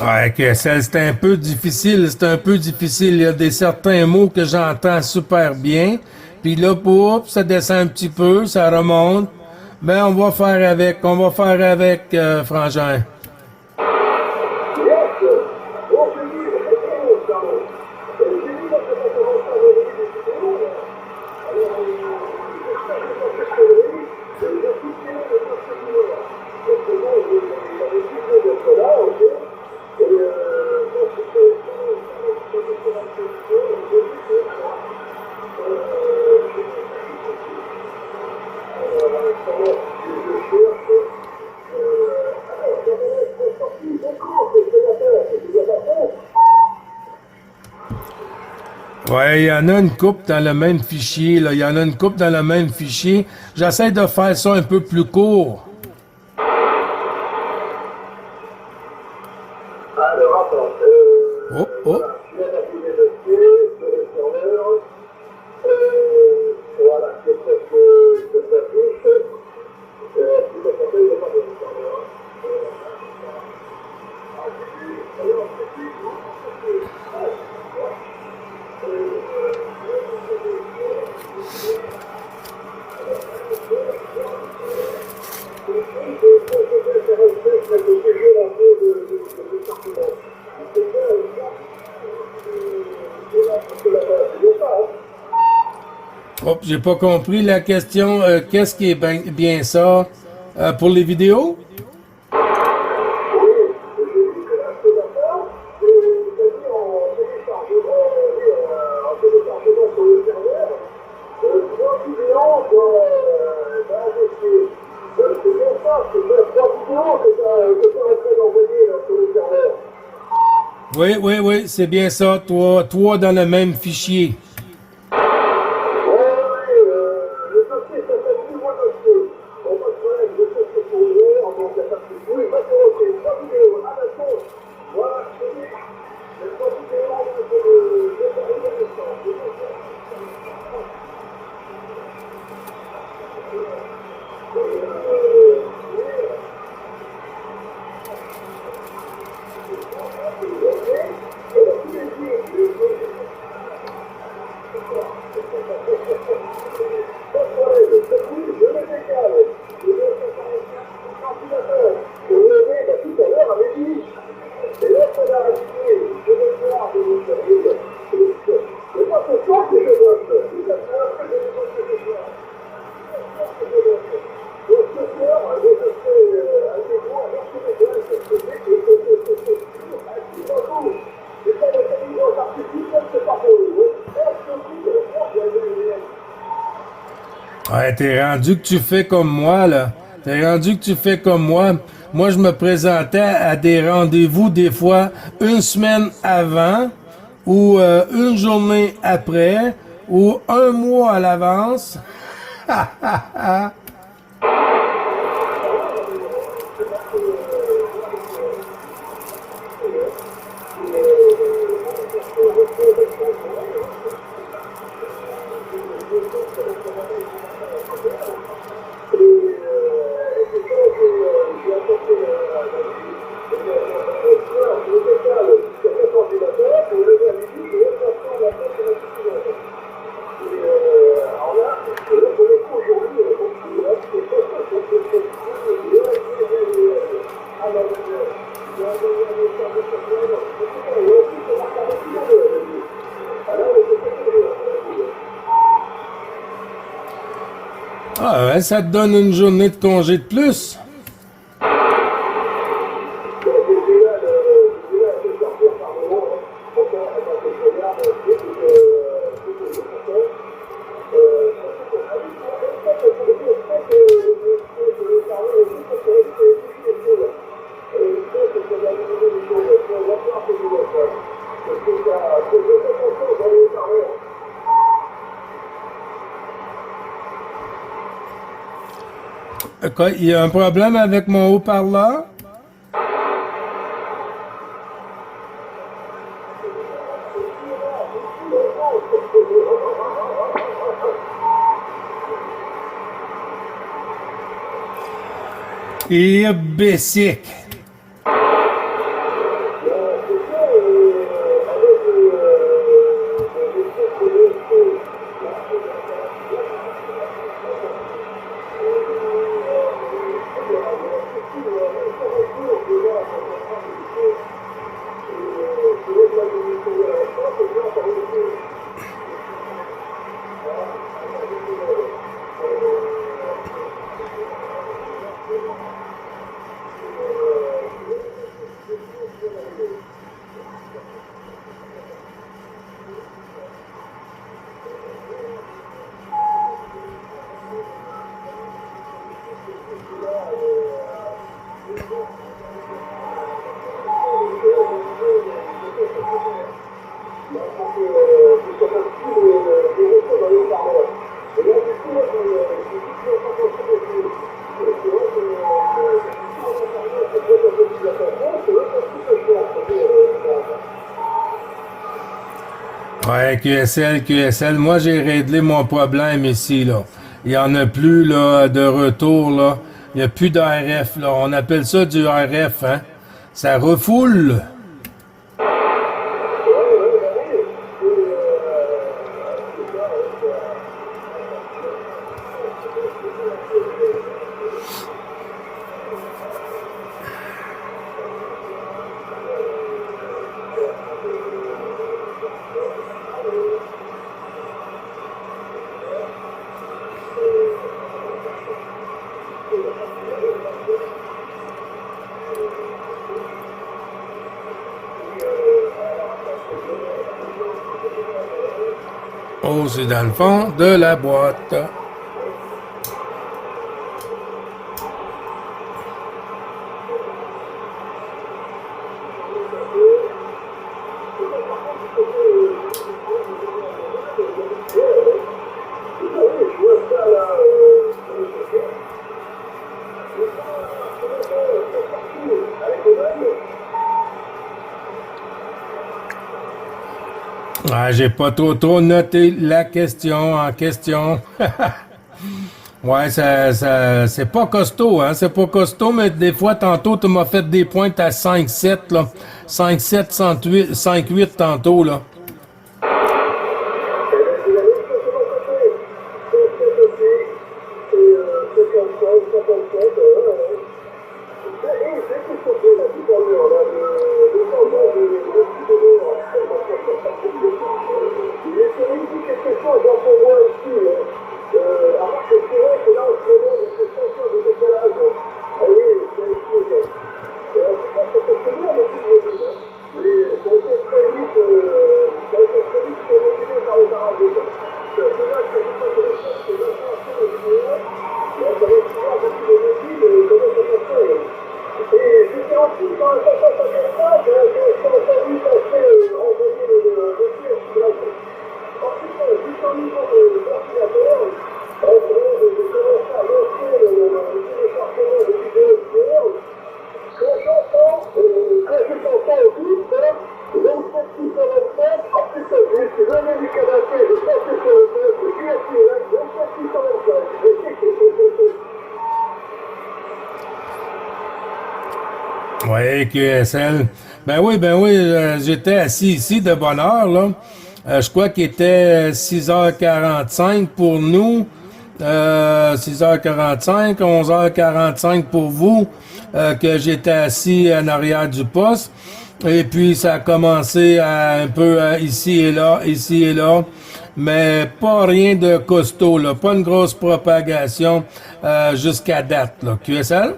Ouais, que c'est un peu difficile, c'est un peu difficile. Il y a des certains mots que j'entends super bien. Puis là, ça descend un petit peu, ça remonte. Ben, on va faire avec, Frangin. Ouais, il y en a une coupe dans le même fichier, là. Il y en a une coupe dans le même fichier. J'essaie de faire ça un peu plus court. Alors, attends, Oh, oh. je viens d'appuyer le pied sur le serveur. Voilà, c'est ça que s'affiche. Puis le serveur, il n'est pas dans le serveur. Oh, j'ai pas compris la question. Qu'est-ce qui est bien ça pour les vidéos? Oui, oui, oui, c'est bien ça. Toi dans le même fichier. Ouais, t'es rendu que tu fais comme moi, là. T'es rendu que tu fais comme moi. Moi, je me présentais à des rendez-vous des fois une semaine avant ou une journée après ou un mois à l'avance. Ah ouais, ça te donne une journée de congé de plus. Quoi, il y a un problème avec mon haut-parleur? Et basic. Ouais, QSL, moi j'ai réglé mon problème ici, là. Il y en a plus, là, de retour, là. Il n'y a plus d'RF, là. On appelle ça du RF, hein. Ça refoule. Oh, c'est dans le fond de la boîte. Ah, j'ai pas trop noté la question en question. Ouais, c'est pas costaud, hein. C'est pas costaud, mais des fois, tantôt, tu m'as fait des pointes à 5-7, là. 5-7, 5-8 tantôt, là. Ouais, QSL. Ben oui, j'étais assis ici de bonne heure, là. Je crois qu'il était 6h45 pour nous, 6h45, 11h45 pour vous, que j'étais assis en arrière du poste. Et puis, ça a commencé un peu ici et là, mais pas rien de costaud, là. Pas une grosse propagation jusqu'à date, là. QSL?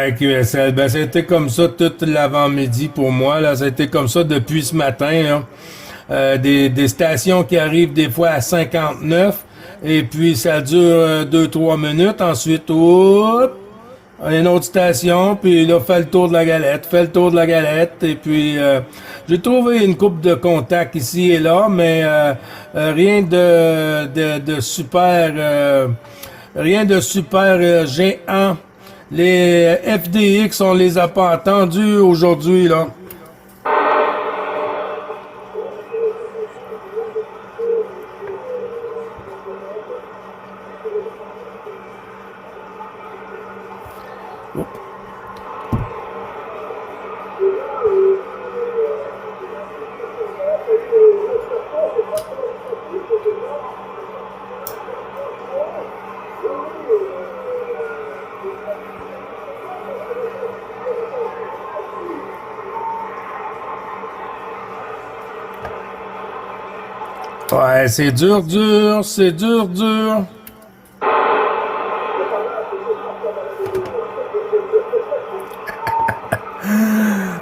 Ouais, QSL, ben ça a été comme ça tout l'avant-midi pour moi, là. Ça a été comme ça depuis ce matin, là. Des stations qui arrivent des fois à 59, et puis ça dure 2-3 minutes. Ensuite, oups, une autre station, puis là, fait le tour de la galette, fait le tour de la galette, et puis j'ai trouvé une coupe de contacts ici et là, mais rien de super, rien de super géant. Les FDX, on les a pas entendus aujourd'hui, là. Ouais, c'est dur, dur, c'est dur, dur.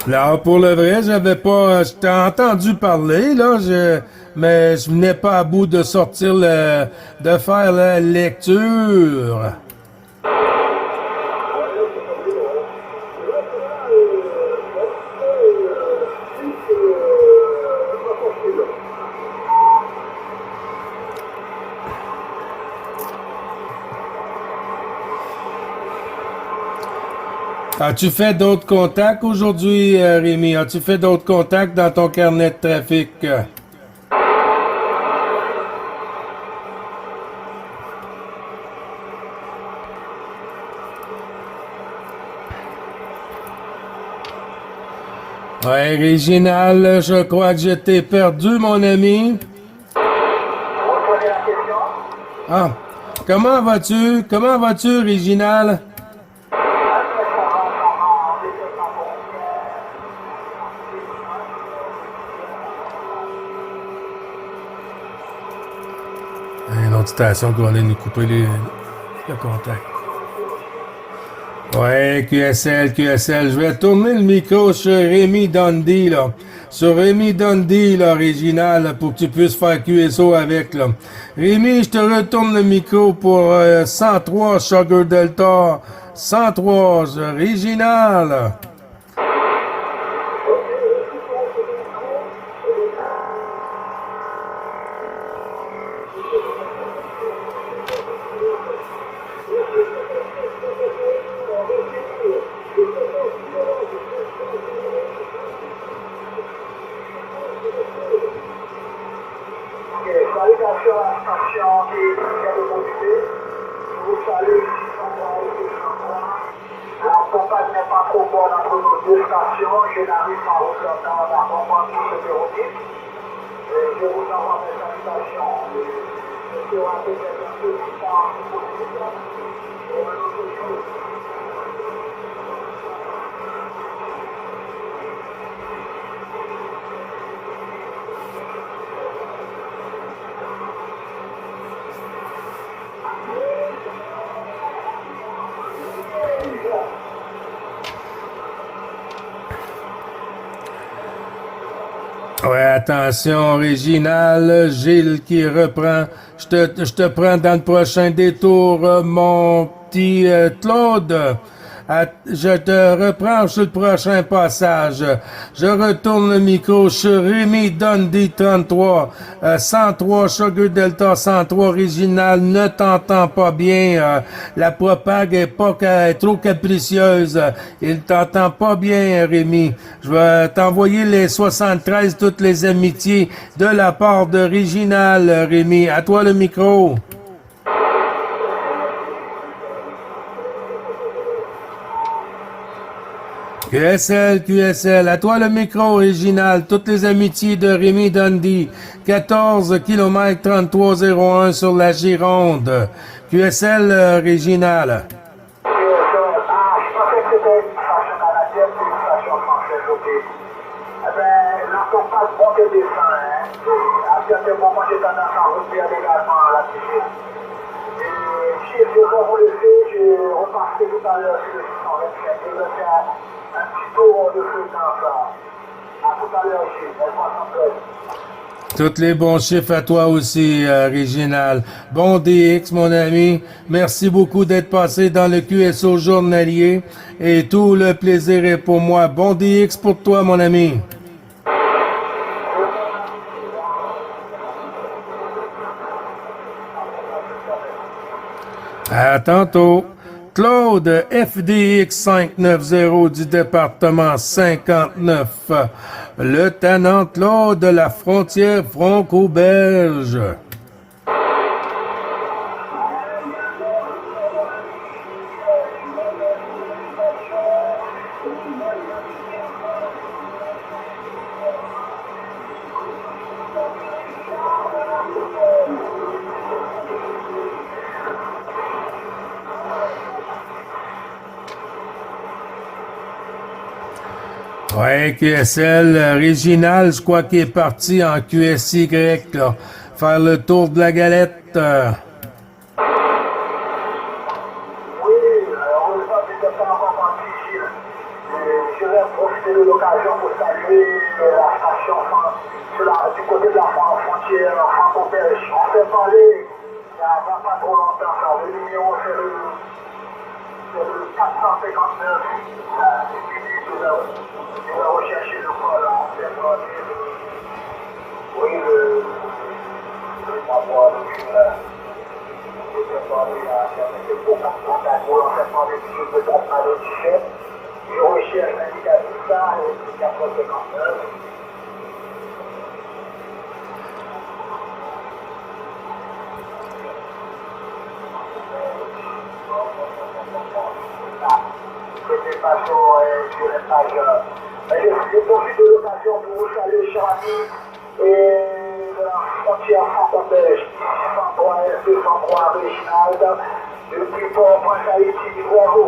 Là, pour le vrai, j'avais pas, je t'ai entendu parler, là, mais je venais pas à bout de sortir de faire la lecture. As-tu fait d'autres contacts aujourd'hui, Rémi? As-tu fait d'autres contacts dans ton carnet de trafic? Ouais, Réginal, je crois que je t'ai perdu, mon ami. Reprenez la question. Ah, comment vas-tu? Comment vas-tu, Réginal? Une autre station qui va aller nous couper le contact. Ouais, QSL. Je vais tourner le micro sur Rémi Dundee, là. Sur Rémi Dundee, là, Réginal, pour que tu puisses faire QSO avec, là. Rémi, je te retourne le micro pour 103 Sugar Delta. 103, Réginal. Salutations à la station des médias de mobilité. Je vous salue ici sans moi et sans moi. La campagne n'est pas trop bonne entre nos deux stations. Je n'arrive pas au temps à comprendre tout ce Véronique. Je vous envoie mes salutations. Je serai peut-être un peu plus tard possible. Pour un autre jour. Ouais, attention, Réginal, Gilles qui reprend. Je te prends dans le prochain détour, mon petit Claude. Je te reprends sur le prochain passage. Je retourne le micro sur Rémi Dundee 33, 103 Sugar Delta 103 Réginal. Ne t'entend pas bien. La propague est trop capricieuse. Il t'entend pas bien, Rémi. Je vais t'envoyer les 73 toutes les amitiés de la part de Réginal, Rémi. À toi le micro. QSL, à toi le micro original, toutes les amitiés de Rémi Dundee, 14 km 3301 sur la Gironde. QSL Réginal. Je pensais que c'était une station canadienne, c'est une station française, ok. Eh bien, la campagne monte et descend, hein. À certains moments, j'ai tendance à revenir également à la télé. Et si je vais vous laisser, je j'ai repassé tout à l'heure sur le 627. Je vais faire un petit tour de fréquence là. À tout à l'heure, Gilles. Tous les bons chiffres à toi aussi, Réginal. Bon DX, mon ami. Merci beaucoup d'être passé dans le QSO journalier. Et tout le plaisir est pour moi. Bon DX pour toi, mon ami. À tantôt. Claude, FDX 590 du département 59. Le tenant Claude de la frontière franco-belge. Ouais, QSL, Réginal, je crois qu'il est parti en QSY, là, faire le tour de la galette. Oui, heureusement que je pas encore parti, Gilles. Je vais profiter de l'occasion pour saluer la station du côté de la frontière franco-belge. On s'est parlé il n'y a pas trop longtemps, ça. Le numéro, c'est le 459. Je vais rechercher le col, on s'est parlé. Oui, le savoir, le cul-là. On s'est parlé il y a quelques jours, on s'est parlé si je me trompe pas le t-shirt. Je recherche l'indicatif ça, et c'est 459. C'était pas sur les pages. Je profite de l'occasion pour vous saluer, chers amis, et de la frontière franco-belge, 103 203 Réginald, depuis Port-au-Prince-Haïti, bravo.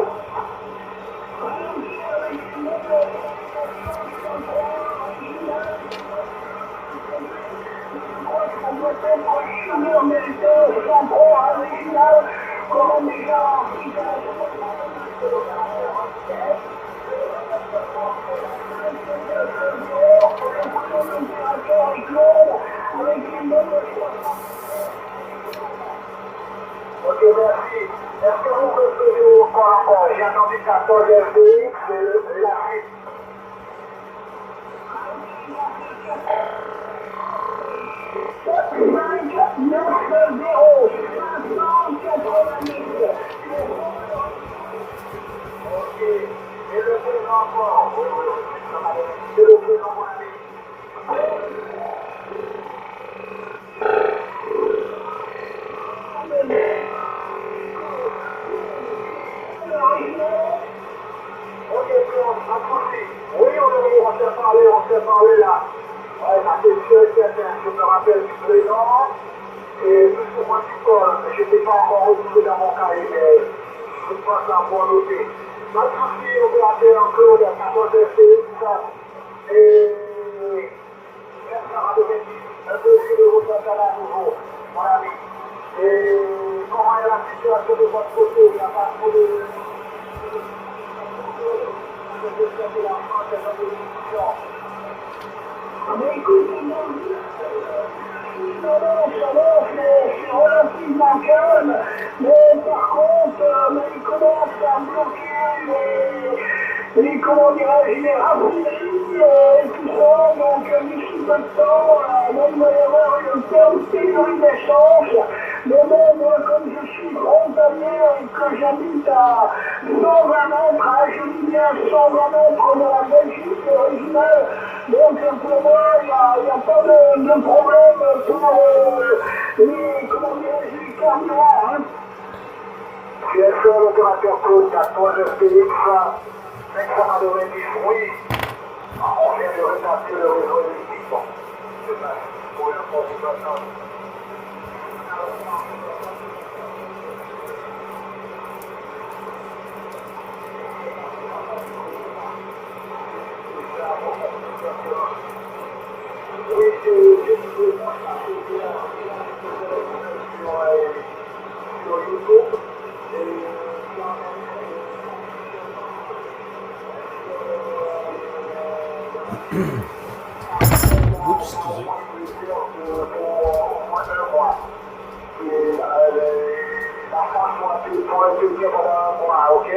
Ok, merci. Est-ce que vous recevez encore? J'ai entendu 14 FDX, la suite. Ok, et le présent encore? Oui, c'est le présent, mon ami. Ok, oui, on s'est parlé là. Ouais, ça c'est sûr et certain. Je me rappelle du présent et plus ou moins du col. Je n'étais pas encore retrouvé dans mon carré, mais je pense l'avoir noté. Pas de souci, opérateur Claude, 14 FTX, et un peu de route à nouveau, mon ami. Et comment est la situation de votre côté? Il n'y a pas trop de... Mais écoutez, c'est relativement calme, mais par contre, il commence à bloquer les comment dirais-je, les raffineries et tout ça, donc d'ici peu de temps, il va y avoir une pénurie d'essence. Mais bon, moi, comme je suis frontalier et que j'habite à 120 mètres, je dis bien 120 mètres de la Belgique originale, donc pour moi, il n'y a pas de problème pour les, comment dirais-je, les carburants. Hein. QSL, opérateur code 14 FTX, 590, oui. On vient de repartir le réseau électrique. Bon, c'est ça, pour une information. Oui, c'est sur YouTube. Et Oups, excusez. Pour un plaisir pendant un mois, ok?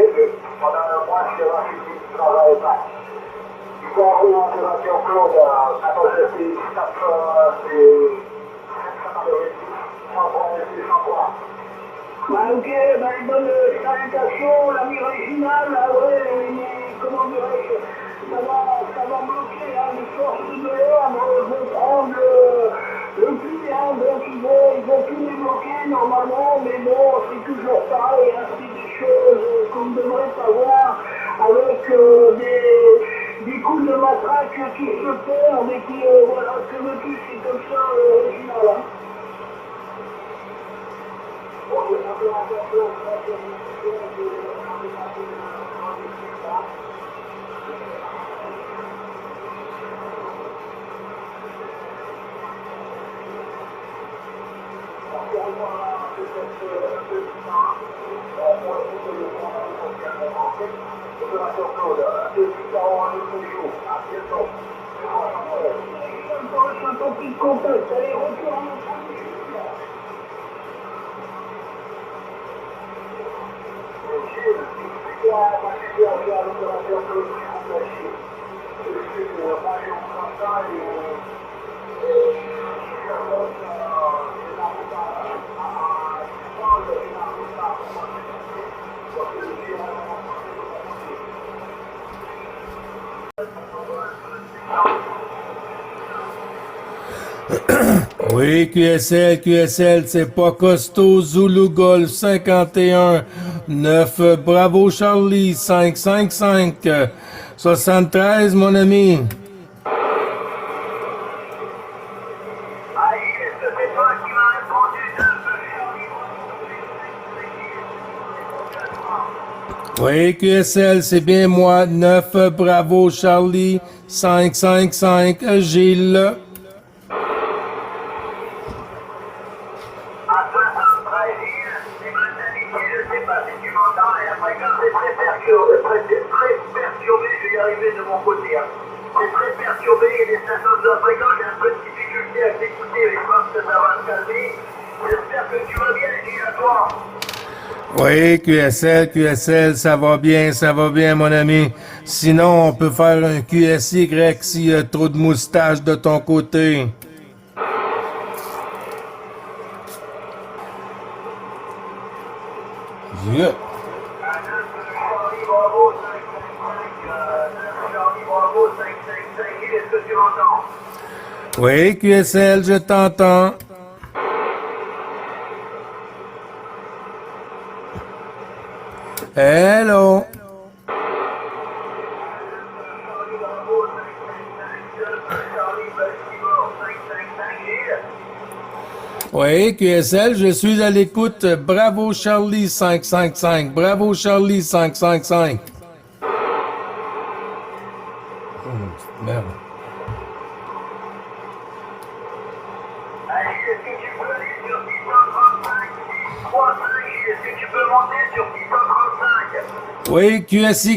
Pendant un mois, je vais finir du travail pas. Il faut envoyer une opération Claude, attends, c'est 500 Bah ok, bah une bonne salutation, l'ami original, ah ouais, mais comment dirais-je, ça va bloquer, hein, les forces de l'ordre vont prendre le pli, hein, donc ils vont tout débloquer normalement, mais bon, c'est toujours pareil, hein, c'est des choses qu'on devrait savoir avec des coups de matraque qui se perdent et qui, voilà, que veux-tu, c'est comme ça, original, hein. Un petit contact, allez, retourne. Oui, QSL, c'est pas costaud, Zulu Golf 51, 9, Bravo Charlie, 555, 73, mon ami. Oui, QSL, c'est bien moi, 9, Bravo Charlie, 555, Gilles. Très perturbé, je vais y arriver de mon côté. Hein. C'est très perturbé, il y a des stations de fréquence, j'ai un peu de difficulté à t'écouter, mais je pense que ça va se calmer. J'espère que tu vas bien, Gilles, à toi. Oui, QSL, ça va bien, mon ami. Sinon, on peut faire un QSY s'il y a trop de moustaches de ton côté. Yeah. Oui, QSL, je t'entends. Hello. Oui, QSL, je suis à l'écoute. Bravo Charlie 555. Bravo Charlie 555. Merde. Est-ce que tu peux aller sur 635 635? Est-ce que tu peux monter sur 635? Oui, QSY.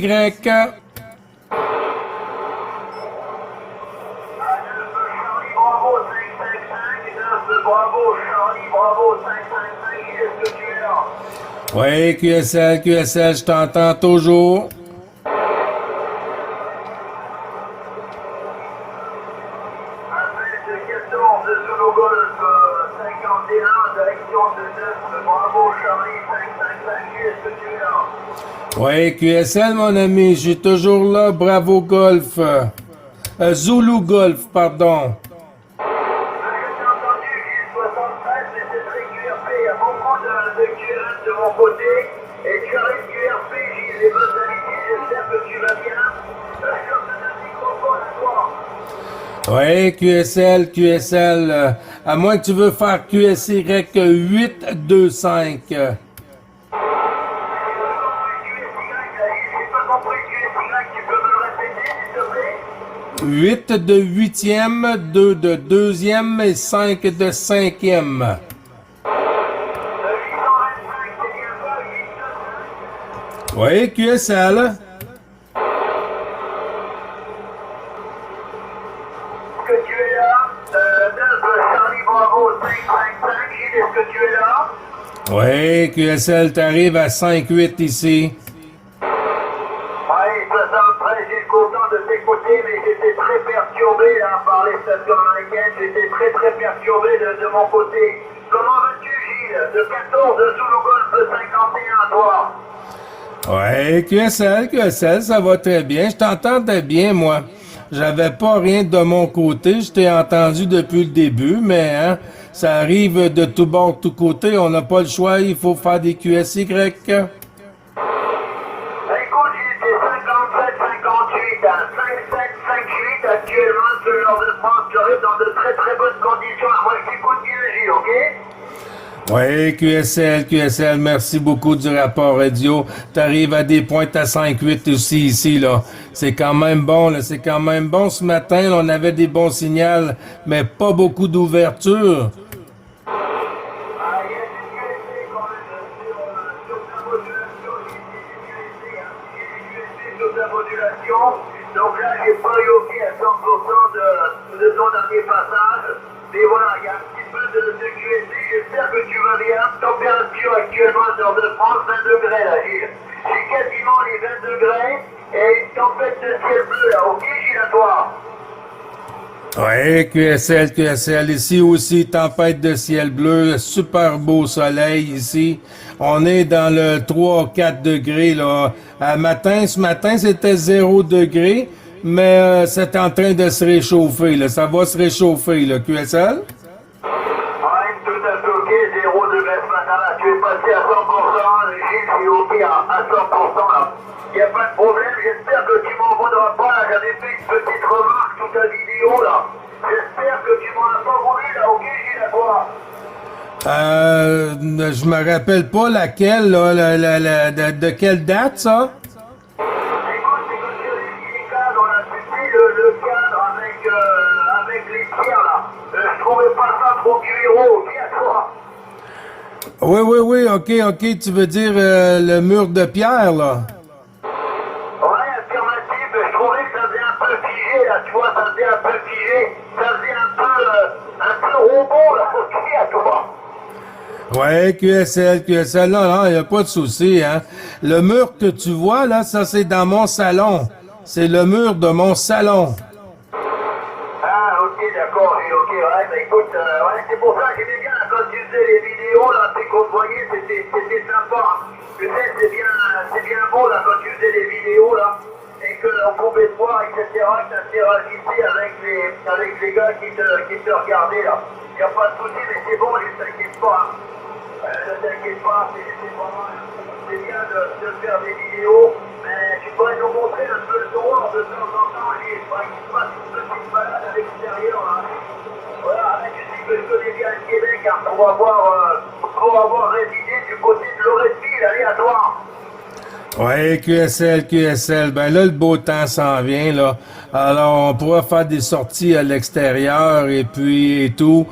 Bravo 555, 9, bravo Charlie, bravo 555, est-ce que tu es là? Oui, QSL, je t'entends toujours. Appel de 14 sous le golf 51, direction de 9, bravo Charlie 555, est-ce que tu es là? Oui, QSL, mon ami, je suis toujours là. Bravo Golf. Zulu Golf, pardon. Je t'ai entendu, Gilles 73, mais c'est très QRP, il y a beaucoup de QRM de mon côté, et tu arrives QRP, Gilles, les bonnes amitiés, j'espère que tu vas bien. Je te donne le microphone à toi. Oui, QSL, à moins que tu veux faire QSY 825. J'ai pas compris QSY, tu peux me le répéter, s'il te plaît? 8 de 8e, 2 de 2e et 5 de 5e. 825, c'est bien ça, 825? Oui, QSL. es là? 9 Charlie Bravo 555, Gilles, est-ce que tu es là? Oui, QSL, t'arrives à 5-8 ici. Oui, 73, je suis content de t'écouter, mais j'étais très perturbé là, par les stations américaines, j'étais très perturbé de mon côté. Comment vas-tu, Gilles? De 14 sous le golf 51, toi? Ouais, QSL, ça va très bien. Je t'entendais bien, moi. J'avais pas rien de mon côté. Je t'ai entendu depuis le début, mais hein, ça arrive de tout bord, de tout côté. On n'a pas le choix. Il faut faire des QSY. Écoute, Gilles, c'est 57, 58, hein, 57, 58 actuellement sur le nord de France, tu arrives dans de très bonnes conditions. Moi, je t'écoute bien, Gilles, ok? Oui, QSL, merci beaucoup du rapport radio. T'arrives à des pointes à 5-8 aussi ici, là. C'est quand même bon, là. C'est quand même bon. Ce matin, là, on avait des bons signaux, mais pas beaucoup d'ouverture. Ah, il y a des USB quand même sur ta modulation, il y a des USB sur ta modulation. Donc là, j'ai pas eu OK à 100% de ton dernier passage. Mais voilà, il y a un petit peu de QSD. J'espère que tu vas bien. Température actuellement nord de France, 20 degrés là, Gilles. J'ai quasiment les 20 degrés et une tempête de ciel bleu là. OK, Gilles, à toi? Oui, QSL, ici aussi, tempête de ciel bleu, super beau soleil ici. On est dans le 3-4 degrés, là. Ce matin, c'était 0 degré, mais c'est en train de se réchauffer, là. Ça va se réchauffer, là, QSL? Ouais, tout à fait OK, 0 degrés ce matin là. Tu es passé à 100%, Gilles, c'est OK à 100% là. Il n'y a pas de problème, j'espère que tu m'en voudras pas là. J'avais fait une petite remarque sous ta vidéo là. J'espère que tu m'en as pas voulu là, OK, Gilles, à toi? Je me rappelle pas laquelle, là, de quelle date, ça? Écoute, c'est que sur les cadres, là, tu sais, le cadre avec les pierres là. Je trouvais pas ça trop cuiro, OK, à toi? Oui, ok, tu veux dire le mur de pierre, là? Ouais, affirmatif, je trouvais que ça faisait un peu figé là, tu vois, ça faisait un peu figé, ça faisait un peu robot là, OK, à toi? Ouais, QSL, non, il n'y a pas de souci, hein. Le mur que tu vois, là, ça, c'est dans mon salon. C'est le mur de mon salon. Ah, ok, d'accord, ok, ouais, bah écoute, ouais, c'est pour ça que j'aimais bien là, quand tu faisais les vidéos, là, c'est qu'on te voyait, c'était sympa. Tu sais, c'est bien beau, là, quand tu faisais les vidéos, là, et qu'on pouvait te voir, etc., que t'interagissais avec les gars qui te regardaient, là. Y a pas de souci, mais c'est bon, ne t'inquiète pas. Ne t'inquiète pas, c'est bien de faire des vidéos, mais tu pourrais nous montrer un peu le dehors de temps en temps, il faudrait qu'il se passe une petite balade à l'extérieur, là. Voilà, tu sais que je connais bien le Québec, hein, pour avoir résidé du côté de Loretteville, aléatoire. Ouais, QSL, ben là, le beau temps s'en vient, là. Alors, on pourra faire des sorties à l'extérieur et puis et tout,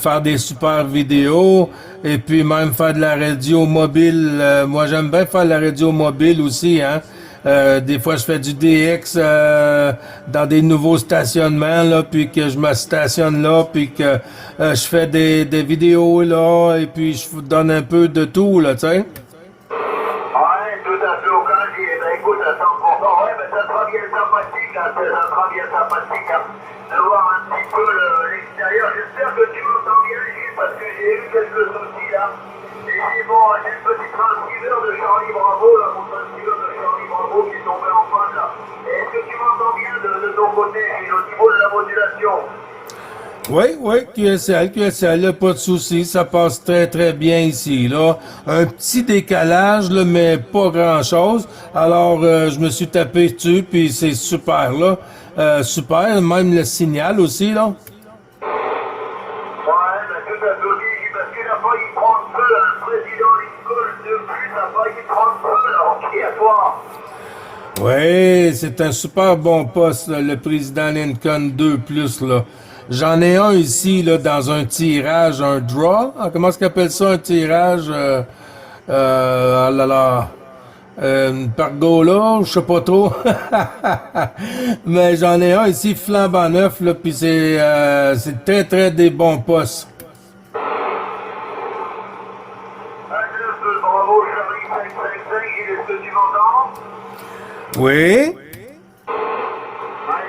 faire des super vidéos et puis même faire de la radio mobile. Moi, j'aime bien faire de la radio mobile aussi, hein. Des fois, je fais du DX dans des nouveaux stationnements, là, puis que je me stationne là, puis que je fais des vidéos là, et puis je vous donne un peu de tout, là, tu sais. Ouais, tout à fait au cas, ben écoute, à 100%, ouais, ben ça sera bien sympathique, hein, ça sera bien sympathique, hein, de voir un petit peu l'extérieur. J'espère que tu m'entends bien, Gilles, parce que j'ai eu quelques soucis, là. Et j'ai le petit transceiver de Charlie Bravo, là, mon transceiver de Charlie Bravo qui est tombé en panne, là. Est-ce que tu m'entends bien de ton côté, Gilles, au niveau de la modulation? Oui, QSL, là, pas de souci, ça passe très bien ici, là. Un petit décalage, là, mais pas grand-chose. Alors, je me suis tapé dessus, puis c'est super, là. Super, même le signal aussi, là. Ouais, ben tout à fait aussi, parce qu'il a failli prendre feu, là, le président Lincoln, depuis, ça a failli prendre feu, là, ok, à toi. Oui, c'est un super bon poste, là, le président Lincoln 2+, là. J'en ai un ici, là, dans un tirage, un draw. Ah, comment est-ce qu'on appelle ça, un tirage? Ah là là. Pergola, je sais pas trop. Mais j'en ai un ici flambant neuf, là, puis c'est très très des bons postes. Bravo, Charlie 555, il est ce que tu m'entends? Oui? Ouais,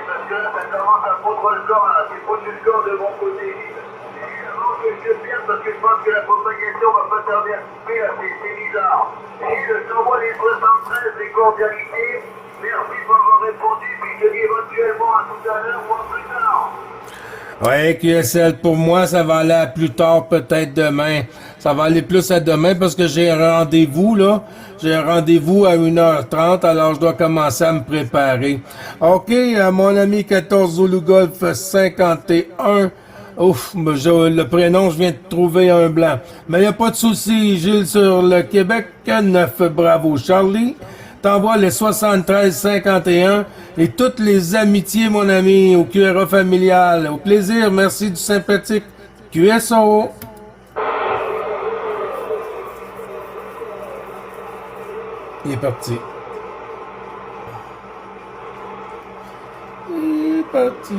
parce que là, ça commence à foutre le corps, là. C'est foutu le corps de mon côté. Évidemment que je te viens parce que je pense que la propagation va pas tarder à couper, là. C'est bizarre. Je t'envoie les 73, les cordialités. Merci pour avoir répondu, puis je te dis éventuellement à tout à l'heure ou à plus tard. Ouais, QSL, pour moi, ça va aller à plus tard, peut-être demain. Ça va aller plus à demain parce que j'ai un rendez-vous, là. J'ai un rendez-vous à 1h30, alors je dois commencer à me préparer. OK, mon ami 14 Zulu Golf 51. Ouf, le prénom, je viens de trouver un blanc. Mais il n'y a pas de souci, Gilles, sur le Québec 9, bravo. Charlie, t'envoies les 73-51 et toutes les amitiés, mon ami, au QRA familial. Au plaisir, merci du sympathique QSO. Il est parti. Il est parti.